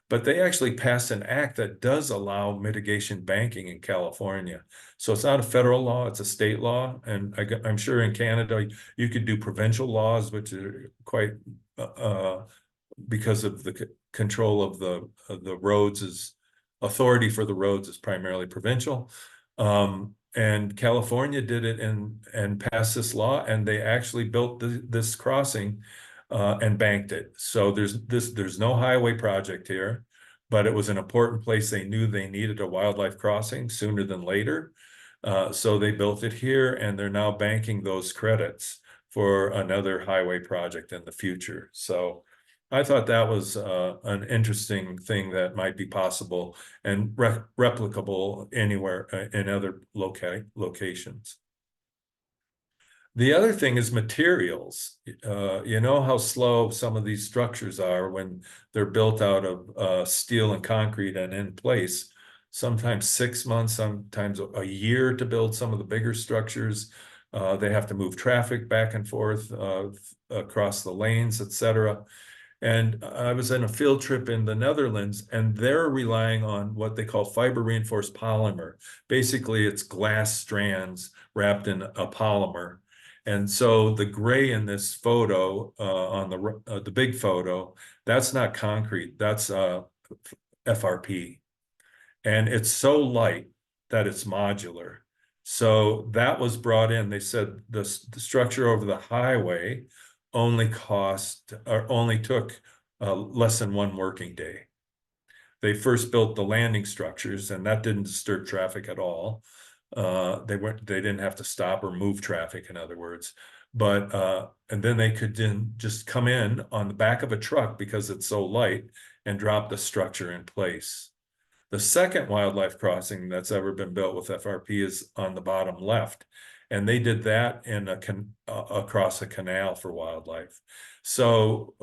But they actually passed an act that does allow mitigation banking in California. So it's not a federal law, it's a state law. And I'm sure in Canada, you could do provincial laws, which are quite, because of the control of the roads, is authority for the roads is primarily provincial. And California did it and passed this law, and they actually built this crossing and banked it. So there's no highway project here, but it was an important place. They knew they needed a wildlife crossing sooner than later. So they built it here, and they're now banking those credits for another highway project in the future. So I thought that was an interesting thing that might be possible and replicable anywhere in other locations. The other thing is materials. You know how slow some of these structures are when they're built out of steel and concrete and in place. Sometimes 6 months, sometimes a year to build some of the bigger structures. They have to move traffic back and forth across the lanes, etc. And I was in a field trip in the Netherlands, and they're relying on what they call fiber reinforced polymer. Basically, it's glass strands wrapped in a polymer. And so the gray in this photo on the big photo, that's not concrete, that's FRP. And it's so light that it's modular. So that was brought in. They said the structure over the highway only took less than 1 working day. They first built the landing structures, and that didn't disturb traffic at all. They didn't have to stop or move traffic, in other words. But and then they could just come in on the back of a truck because it's so light and drop the structure in place. The second wildlife crossing that's ever been built with FRP is on the bottom left. And they did that in across a canal for wildlife. So,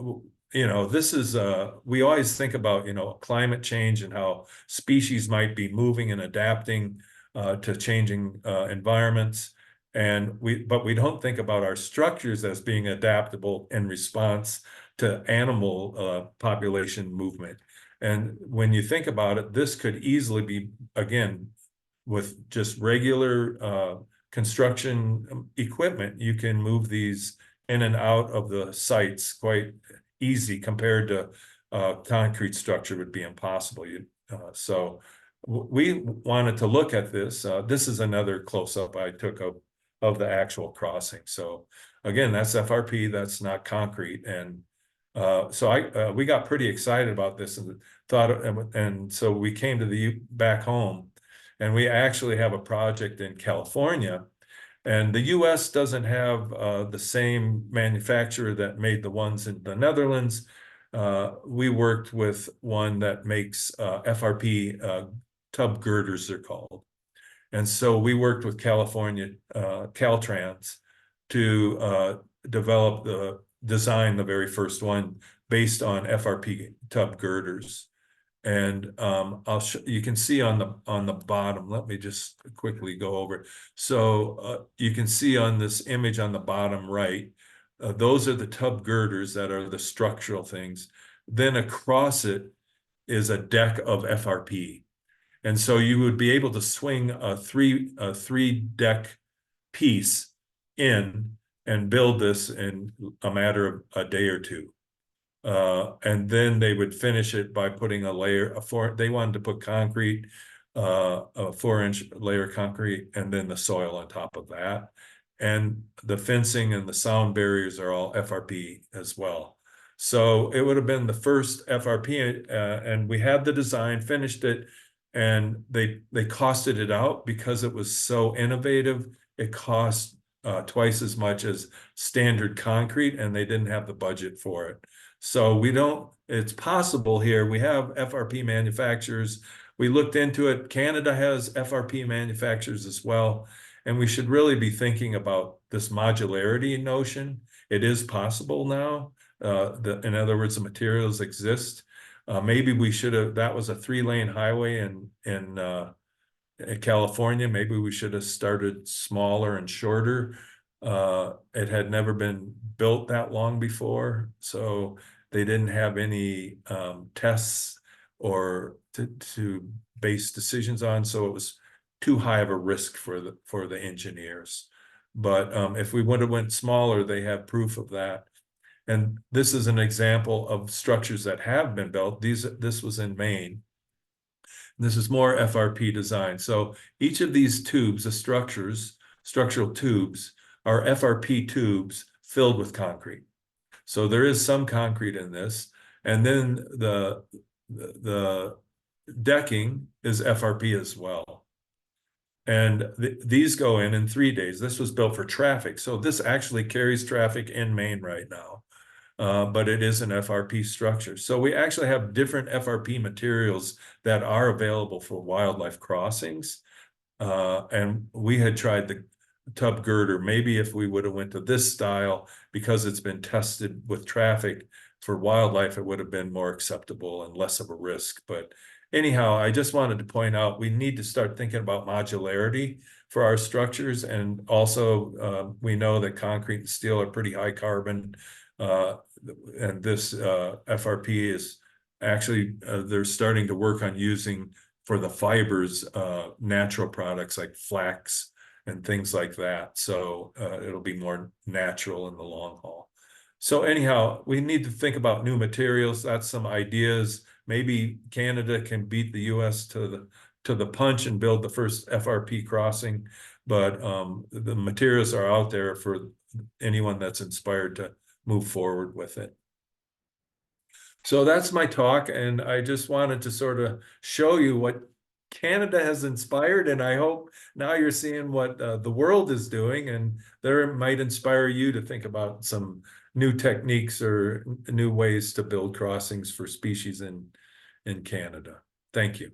you know, this is, we always think about, you know, climate change and how species might be moving and adapting to changing environments. But we don't think about our structures as being adaptable in response to animal population movement. And when you think about it, this could easily be, again, with just regular construction equipment, you can move these in and out of the sites quite easy compared to concrete structure would be impossible. So we wanted to look at this. This is another close-up I took of the actual crossing. So again, that's FRP, that's not concrete. And so we got pretty excited about this and thought, and so we came to back home And we actually have a project in California, and the US doesn't have the same manufacturer that made the ones in the Netherlands. We worked with one that makes FRP tub girders, they're called. And so we worked with California Caltrans to design the very first one based on FRP tub girders. And you can see on the bottom, let me just quickly go over it. So you can see on this image on the bottom right, those are the tub girders that are the structural things. Then across it is a deck of FRP. And so you would be able to swing a three deck piece in and build this in a matter of a day or two. And then they would finish it by putting they wanted to put concrete, a 4-inch layer of concrete, and then the soil on top of that. And the fencing and the sound barriers are all FRP as well. So it would have been the first FRP, and we had the design, finished it, and they costed it out because it was so innovative. It cost twice as much as standard concrete, and they didn't have the budget for it. So it's possible here. We have FRP manufacturers. We looked into it. Canada has FRP manufacturers as well. And we should really be thinking about this modularity notion. It is possible now. In other words, the materials exist. Maybe we should have, that was a 3-lane highway in California. Maybe we should have started smaller and shorter. It had never been built that long before, so they didn't have any tests or to base decisions on, so it was too high of a risk for the engineers. But if we would have went smaller, they have proof of that. And this is an example of structures that have been built. This was in Maine. This is more FRP design. So each of these tubes, the structural tubes, are FRP tubes filled with concrete. So there is some concrete in this. And then the decking is FRP as well. And these go in 3 days. This was built for traffic. So this actually carries traffic in Maine right now. But it is an FRP structure. So we actually have different FRP materials that are available for wildlife crossings. And we had tried the tub girder. Maybe if we would have went to this style, because it's been tested with traffic for wildlife, it would have been more acceptable and less of a risk. But anyhow, I just wanted to point out, we need to start thinking about modularity for our structures. And also, we know that concrete and steel are pretty high carbon. And this FRP is actually, they're starting to work on using for the fibers, natural products like flax and things like that. So it'll be more natural in the long haul. So anyhow, we need to think about new materials. That's some ideas. Maybe Canada can beat the US to the punch and build the first FRP crossing. But the materials are out there for anyone that's inspired to move forward with it. So that's my talk, and I just wanted to sort of show you what Canada has inspired, and I hope now you're seeing what the world is doing, and there might inspire you to think about some new techniques or new ways to build crossings for species in Canada. Thank you.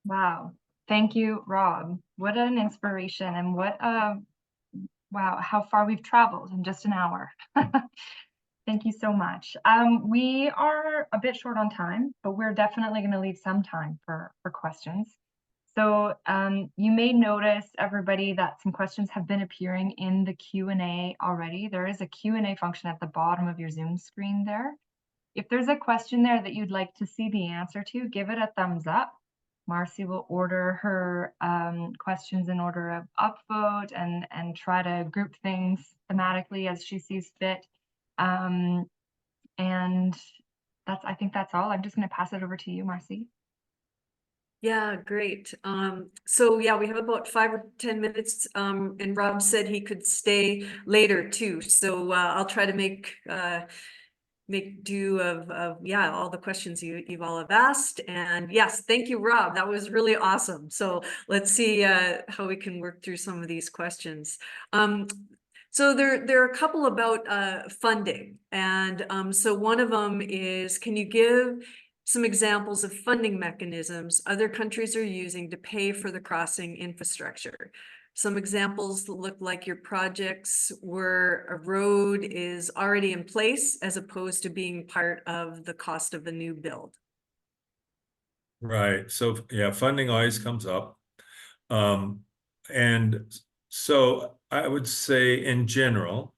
Wow. Thank you, Rob. What an inspiration, and what wow, how far we've traveled in just an hour. Thank you so much. We are a bit short on time, but we're definitely going to leave some time for questions. So you may notice, everybody, that some questions have been appearing in the Q&A already. There is a Q&A function at the bottom of your Zoom screen there. If there's a question there that you'd like to see the answer to, give it a thumbs up. Marcy will order her questions in order of upvote and try to group things thematically as she sees fit. And I think that's all. I'm just going to pass it over to you, Marcy. Yeah, great. So yeah, we have about 5 or 10 minutes, and Rob said he could stay later too. So I'll try to make make do of yeah, all the questions you've all have asked. And yes, thank you, Rob. That was really awesome. So let's see how we can work through some of these questions. So there are a couple about funding. And so one of them is, can you give some examples of funding mechanisms other countries are using to pay for the crossing infrastructure? Some examples look like your projects where a road is already in place as opposed to being part of the cost of a new build. Right. So yeah, funding always comes up. And so I would say in general,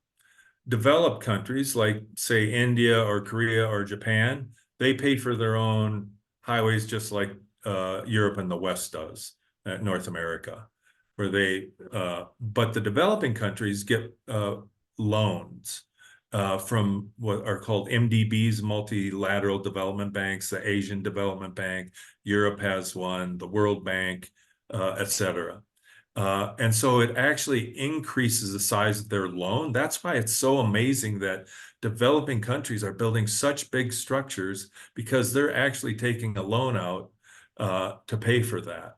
developed countries like say India or Korea or Japan, they pay for their own highways just like Europe and the West does, North America, where but the developing countries get loans from what are called MDBs, multilateral development banks, the Asian Development Bank, Europe has one, the World Bank, et cetera. And so it actually increases the size of their loan. That's why it's so amazing that developing countries are building such big structures, because they're actually taking a loan out to pay for that.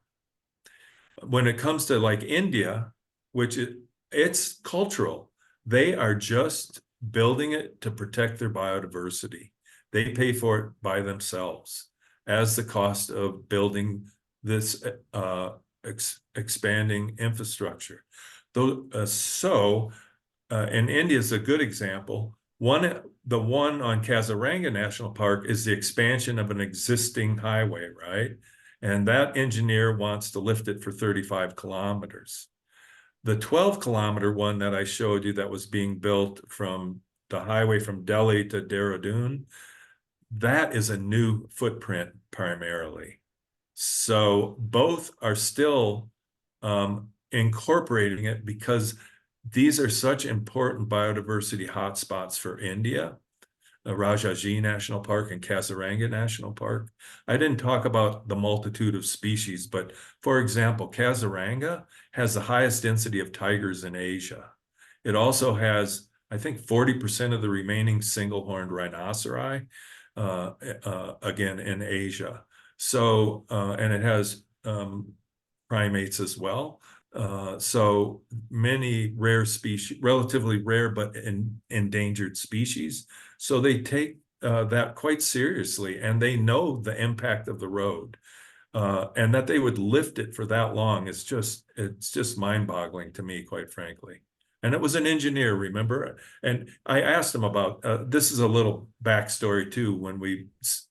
When it comes to like India, it's cultural. They are just building it to protect their biodiversity. They pay for it by themselves as the cost of building this expanding infrastructure. And India is a good example. The one on Kaziranga National Park is the expansion of an existing highway, right? And that engineer wants to lift it for 35 kilometers. The 12-kilometer one that I showed you that was being built from the highway from Delhi to Dehradun, that is a new footprint primarily. So both are still incorporating it because these are such important biodiversity hotspots for India, Rajaji National Park and Kaziranga National Park. I didn't talk about the multitude of species, but for example, Kaziranga has the highest density of tigers in Asia. It also has, I think, 40% of the remaining single-horned rhinoceri, again, in Asia. So, and it has primates as well. So many rare species, relatively rare but endangered species. So they take that quite seriously, and they know the impact of the road. And that they would lift it for that long it's just mind-boggling to me, quite frankly. And it was an engineer, remember? And I asked him about, this is a little backstory too. When we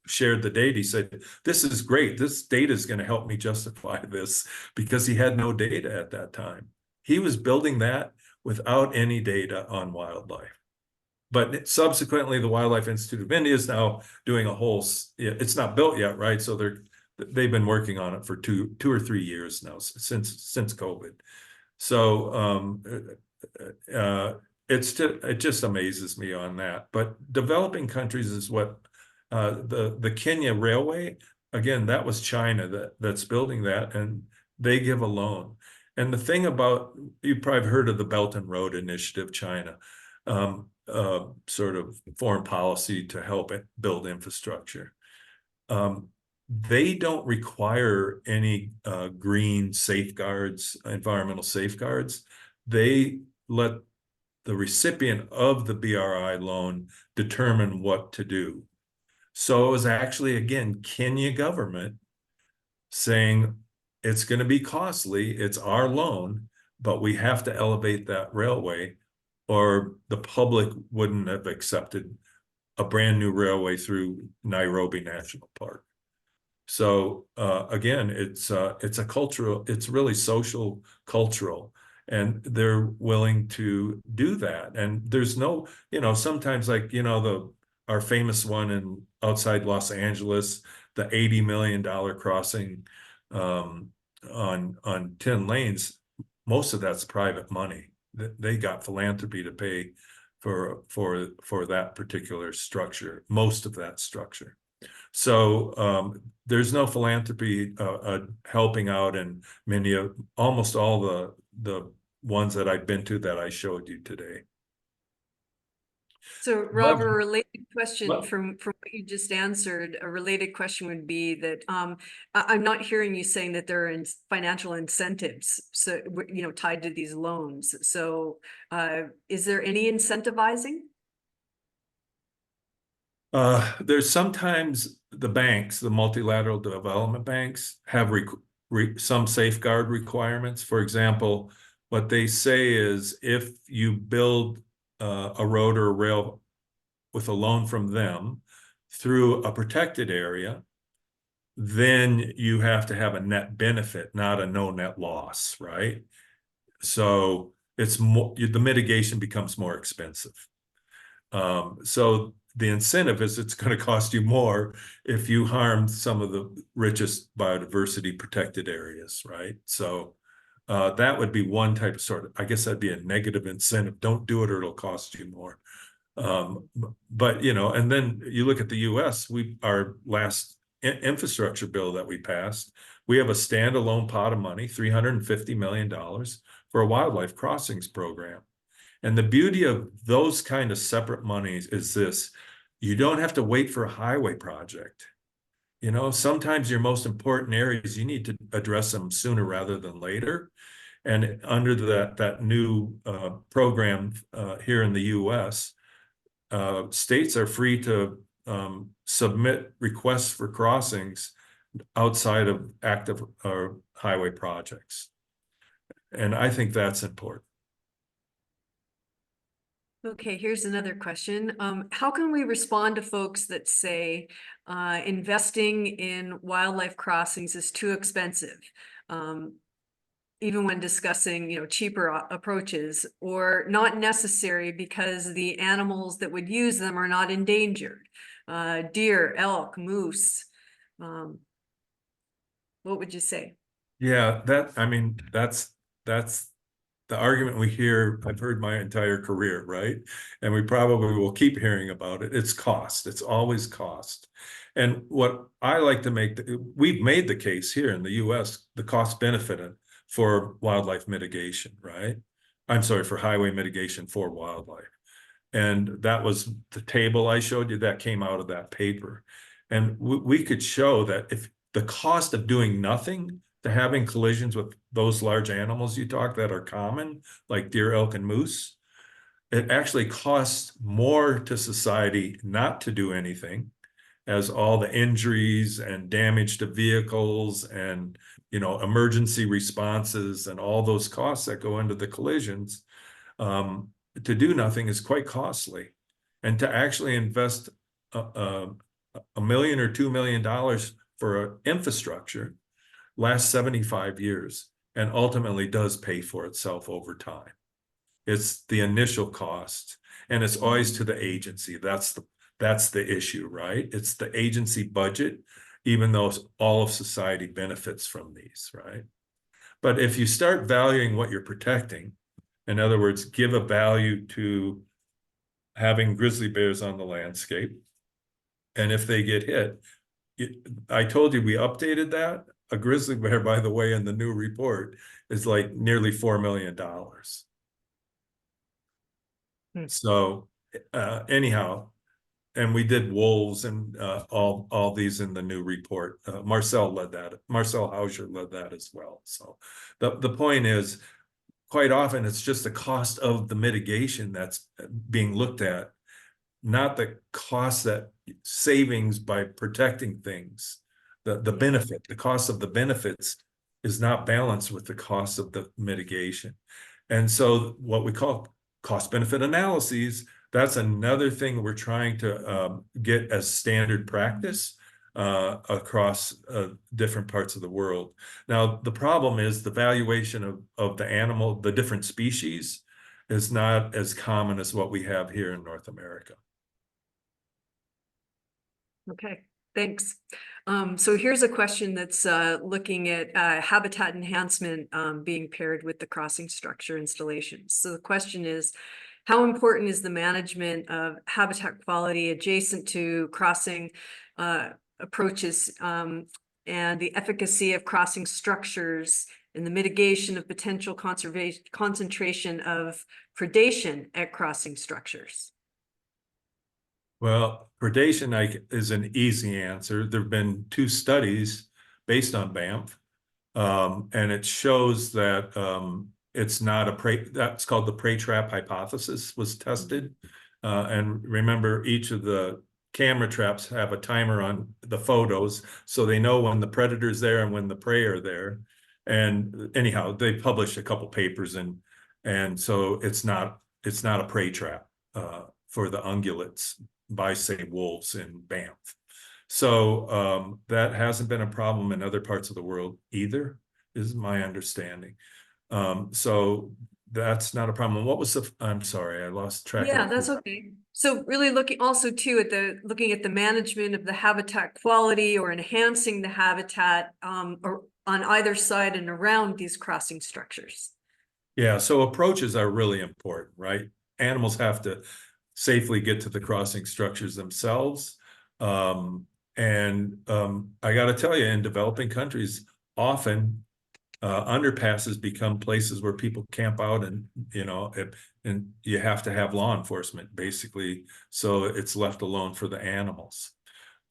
shared the data, he said, this is great. This data is going to help me justify this, because he had no data at that time. He was building that without any data on wildlife. But subsequently, the Wildlife Institute of India is now doing it's not built yet, right? So they've been working on it for two or 3 years now, since COVID. So it just amazes me on that. But developing countries is what the Kenya Railway, again, that was China that's building that, and they give a loan. And the thing about, you've probably heard of the Belt and Road Initiative, China, sort of foreign policy to help it build infrastructure. They don't require any green safeguards, environmental safeguards. They let the recipient of the BRI loan determine what to do. So it was actually, again, Kenya government saying it's going to be costly, it's our loan, but we have to elevate that railway, or the public wouldn't have accepted a brand new railway through Nairobi National Park. So again, it's a cultural, it's really social, cultural, and they're willing to do that. And there's no, sometimes like, our famous one in outside Los Angeles, the $80 million crossing on 10 lanes, most of that's private money. They got philanthropy to pay for that particular structure, most of that structure. So there's no philanthropy helping out in almost all the ones that I've been to that I showed you today. So Rob, a However, related question well, from what you just answered, a related question would be that I'm not hearing you saying that there are financial incentives, so tied to these loans. So is there any incentivizing? there's sometimes the banks, the multilateral development banks, have some safeguard requirements. For example, what they say is if you build a road or a rail with a loan from them through a protected area, then you have to have a net benefit, not a no net loss, right? So it's more, the mitigation becomes more expensive. So the incentive is it's going to cost you more if you harm some of the richest biodiversity protected areas, right? So that would be one type of I guess that'd be a negative incentive. Don't do it or it'll cost you more. But, and then you look at the US, our last infrastructure bill that we passed, we have a standalone pot of money, $350 million for a wildlife crossings program. And the beauty of those kind of separate monies is this: you don't have to wait for a highway project. Sometimes your most important areas, you need to address them sooner rather than later. And under that new program here in the US, states are free to submit requests for crossings outside of active highway projects. And I think that's important. Okay, here's another question. How can we respond to folks that say investing in wildlife crossings is too expensive, even when discussing, cheaper approaches, or not necessary because the animals that would use them are not endangered? Deer, elk, moose. What would you say? Yeah, that's the argument we hear, I've heard my entire career, right? And we probably will keep hearing about it. It's cost. It's always cost. And what I like to we've made the case here in the US, the cost benefit for wildlife mitigation, right? I'm sorry, for highway mitigation for wildlife. And that was the table I showed you that came out of that paper. And we could show that if the cost of doing nothing to having collisions with those large animals you talk that are common, like deer, elk, and moose, it actually costs more to society not to do anything, as all the injuries and damage to vehicles and emergency responses and all those costs that go into the collisions. To do nothing is quite costly, and to actually invest $1 million or $2 million for infrastructure lasts 75 years and ultimately does pay for itself over time. It's the initial cost, and it's always to the agency. That's the issue, right? It's the agency budget, even though all of society benefits from these, right? But if you start valuing what you're protecting, in other words, give a value to having grizzly bears on the landscape, and if they get hit, I told you we updated that. A grizzly bear, by the way, in the new report is like nearly $4 million. So anyhow, and we did wolves and all these in the new report. Marcel Hauser led that as well. So the point is, quite often it's just the cost of the mitigation that's being looked at, not the cost that savings by protecting things. The benefit, the cost of the benefits is not balanced with the cost of the mitigation. And so what we call cost benefit analyses, that's another thing we're trying to get as standard practice across different parts of the world. Now, the problem is the valuation of the animal, the different species, is not as common as what we have here in North America. Okay, thanks. So here's a question that's looking at habitat enhancement being paired with the crossing structure installations. So the question is, how important is the management of habitat quality adjacent to crossing approaches and the efficacy of crossing structures and the mitigation of potential concentration of predation at crossing structures? Well, predation is an easy answer. There have been 2 studies based on Banff, and it shows that it's not a prey. That's called the prey trap hypothesis was tested. And remember, each of the camera traps have a timer on the photos, so they know when the predator's there and when the prey are there. And anyhow, they published a couple papers, and so it's not a prey trap for the ungulates by, say, wolves in Banff. So that hasn't been a problem in other parts of the world either, is my understanding. So that's not a problem. What was I'm sorry, I lost track Yeah, of that's okay. So really looking also too at looking at the management of the habitat quality or enhancing the habitat or on either side and around these crossing structures. Yeah, so approaches are really important, right? Animals have to safely get to the crossing structures themselves. I got to tell you, in developing countries, often underpasses become places where people camp out, and and you have to have law enforcement basically, so it's left alone for the animals.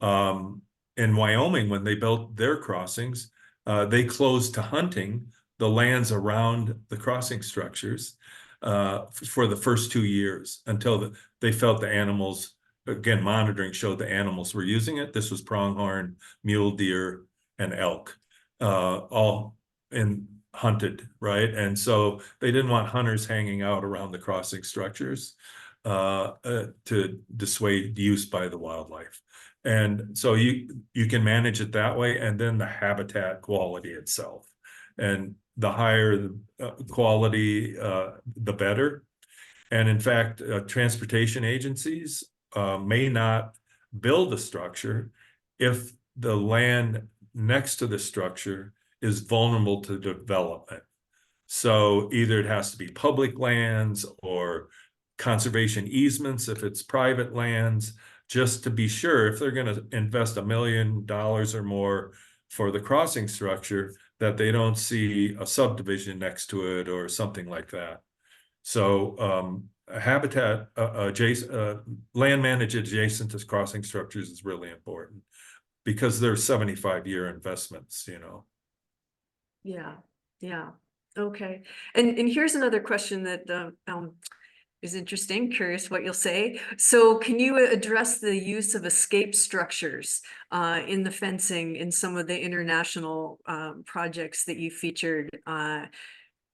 In Wyoming, when they built their crossings, they closed to hunting the lands around the crossing structures for the first 2 years until they felt the animals, again, monitoring showed the animals were using it. This was pronghorn, mule deer, and elk, all hunted, right? And so they didn't want hunters hanging out around the crossing structures to dissuade use by the wildlife. And so you can manage it that way, and then the habitat quality itself. And the higher the quality, the better. And in fact, transportation agencies may not build a structure if the land next to the structure is vulnerable to development. So either it has to be public lands or conservation easements if it's private lands, just to be sure if they're going to invest $1 million or more for the crossing structure, that they don't see a subdivision next to it or something like that. So habitat adjacent, land managed adjacent to crossing structures is really important because they're 75-year investments, Yeah, yeah. Okay. And here's another question that is interesting. Curious what you'll say. So can you address the use of escape structures in the fencing in some of the international projects that you featured?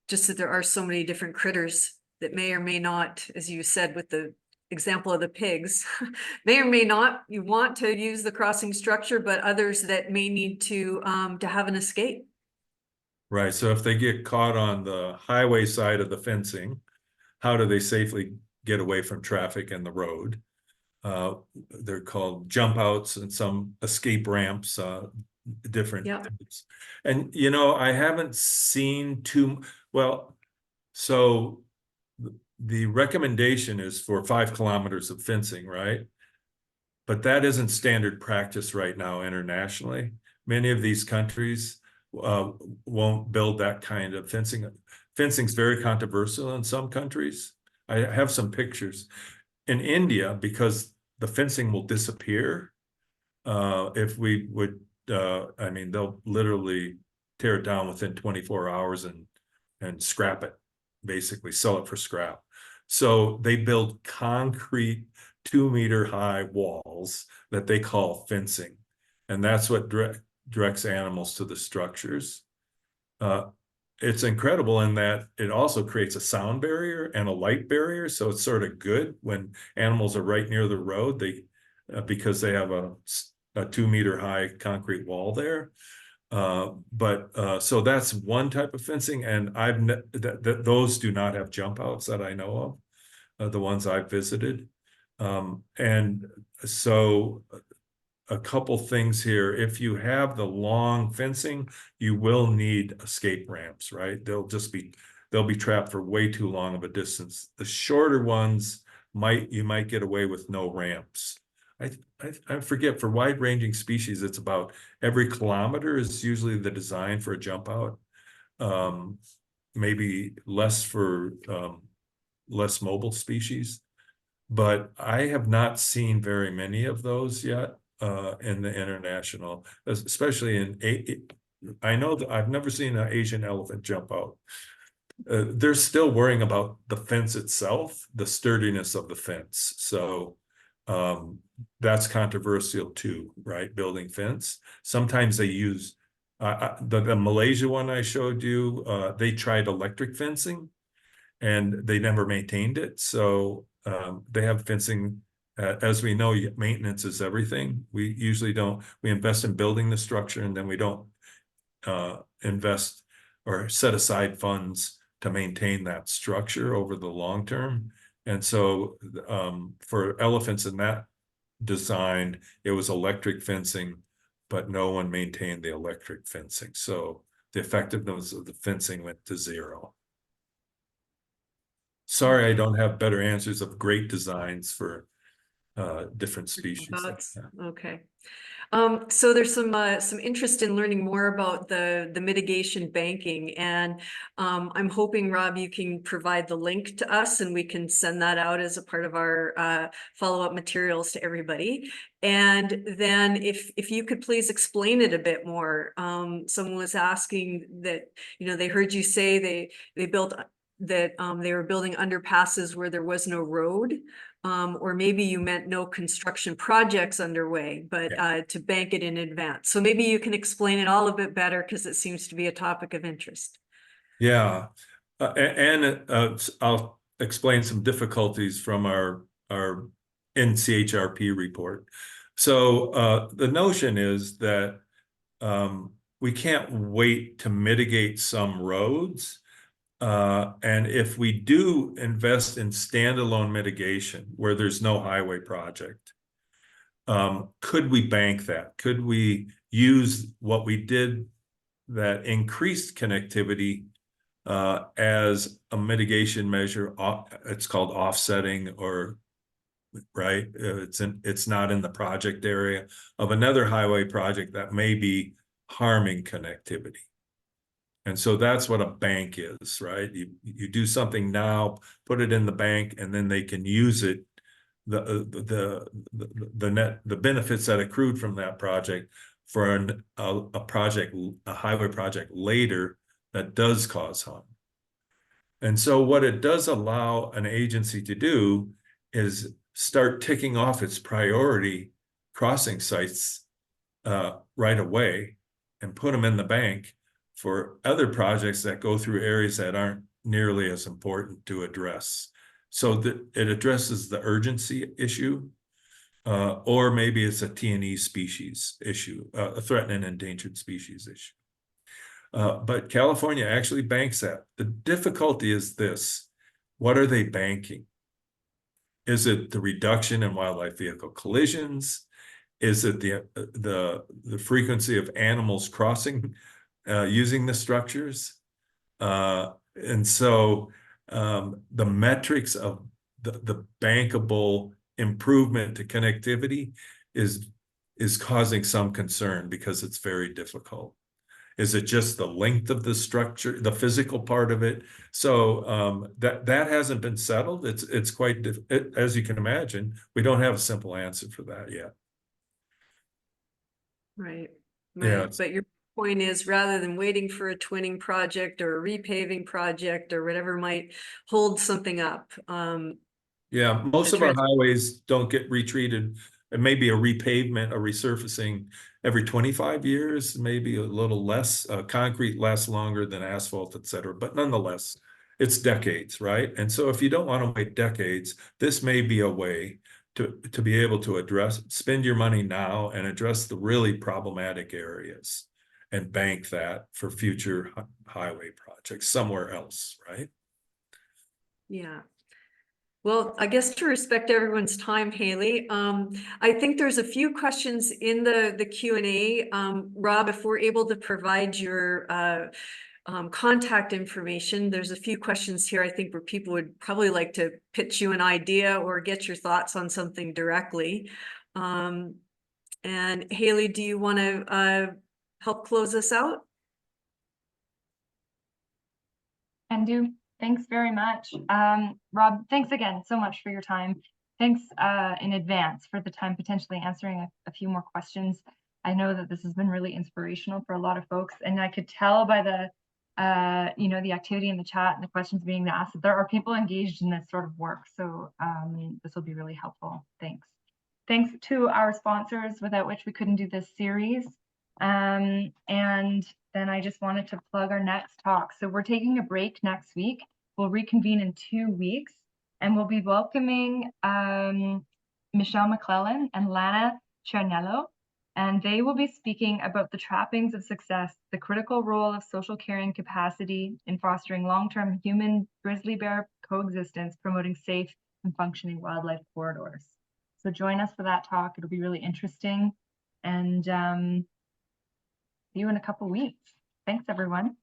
Just that there are so many different critters that may or may not, as you said with the example of the pigs, may or may not you want to use the crossing structure, but others that may need to have an escape. Right. So if they get caught on the highway side of the fencing, how do they safely get away from traffic and the road? They're called jump outs and some escape ramps, different things. And, I haven't seen well, so the recommendation is for 5 kilometers of fencing, right? But that isn't standard practice right now internationally. Many of these countries won't build that kind of fencing. Fencing's very controversial in some countries. I have some pictures. In India, because the fencing will disappear if we would, I mean, they'll literally tear it down within 24 hours and scrap it, basically sell it for scrap. So they build concrete 2-meter high walls that they call fencing. And that's what directs animals to the structures. It's incredible in that it also creates a sound barrier and a light barrier. So it's sort of good when animals are right near the road, because they have a 2-meter high concrete wall there. So that's one type of fencing, and those do not have jump outs that I know of, the ones I've visited. And so a couple things here. If you have the long fencing, you will need escape ramps, right? They'll be trapped for way too long of a distance. The shorter ones you might get away with no ramps. I forget, for wide-ranging species, it's about every kilometer is usually the design for a jump out. Maybe less for less mobile species. but I have not seen very many of those yet in the international, especially I know that I've never seen an Asian elephant jump out. They're still worrying about the fence itself, the sturdiness of the fence. So that's controversial too, right? Building fence. Sometimes they use the Malaysia one I showed you, they tried electric fencing and they never maintained it. So they have fencing. As we know, maintenance is everything. We usually don't, we invest in building the structure and then we don't invest or set aside funds to maintain that structure over the long term. And so for elephants in that design, it was electric fencing, but no one maintained the electric fencing. So the effectiveness of the fencing went to zero. Sorry, I don't have better answers of great designs for different species. Okay. So there's some interest in learning more about the mitigation banking, and I'm hoping, Rob, you can provide the link to us and we can send that out as a part of our follow-up materials to everybody. And then if you could please explain it a bit more. Someone was asking that, you know, they heard you say they built that they were building underpasses where there was no road. Or maybe you meant no construction projects underway, but to bank it in advance. So maybe you can explain it all a bit better because it seems to be a topic of interest. Yeah, I'll explain some difficulties from our NCHRP report. So the notion is that we can't wait to mitigate some roads. And if we do invest in standalone mitigation where there's no highway project, could we bank that? Could we use what we did that increased connectivity as a mitigation measure? It's called offsetting, or right? It's not in the project area of another highway project that may be harming connectivity. And so that's what a bank is, right? You do something now, put it in the bank, and then they can use it. The benefits that accrued from that project for a highway project later that does cause harm. And so what it does allow an agency to do is start ticking off its priority crossing sites right away and put them in the bank for other projects that go through areas that aren't nearly as important to address. So that it addresses the urgency issue, or maybe it's a T&E species issue, a threatened and endangered species issue. But California actually banks that. The difficulty is this: what are they banking? Is it the reduction in wildlife vehicle collisions? Is it the frequency of animals crossing using the structures? And so the metrics of the bankable improvement to connectivity is causing some concern because it's very difficult. Is it just the length of the structure, the physical part of it? So that hasn't been settled. It's quite as you can imagine, we don't have a simple answer for that yet. Right. Yeah. But your point is, rather than waiting for a twinning project or a repaving project or whatever might hold something up. Yeah, most of our highways don't get retreated. It may be a repavement, a resurfacing every 25 years, maybe a little less. Concrete lasts longer than asphalt, et cetera. But nonetheless, it's decades, right? And so if you don't want to wait decades, this may be a way to be able to spend your money now and address the really problematic areas and bank that for future highway projects somewhere else, right? Yeah. Well, I guess to respect everyone's time, Haley, I think there's a few questions in the Q&A. Rob, if we're able to provide your contact information, there's a few questions here I think where people would probably like to pitch you an idea or get your thoughts on something directly. And Haley, do you want to help close us out? Can do. Thanks very much. Rob, thanks again so much for your time. thanks in advance for the time potentially answering a few more questions. I know that this has been really inspirational for a lot of folks, and I could tell by the the activity in the chat and the questions being asked that there are people engaged in this sort of work. So this will be really helpful. Thanks. Thanks to our sponsors, without which we couldn't do this series. And then I just wanted to plug our next talk. So we're taking a break next week. We'll reconvene in 2 weeks, and we'll be welcoming Michelle McClellan and Lana Ciarnello, and they will be speaking about the trappings of success, the critical role of social carrying capacity in fostering long-term human grizzly bear coexistence, promoting safe and functioning wildlife corridors. So join us for that talk. It'll be really interesting. And see you in a couple weeks. Thanks, everyone.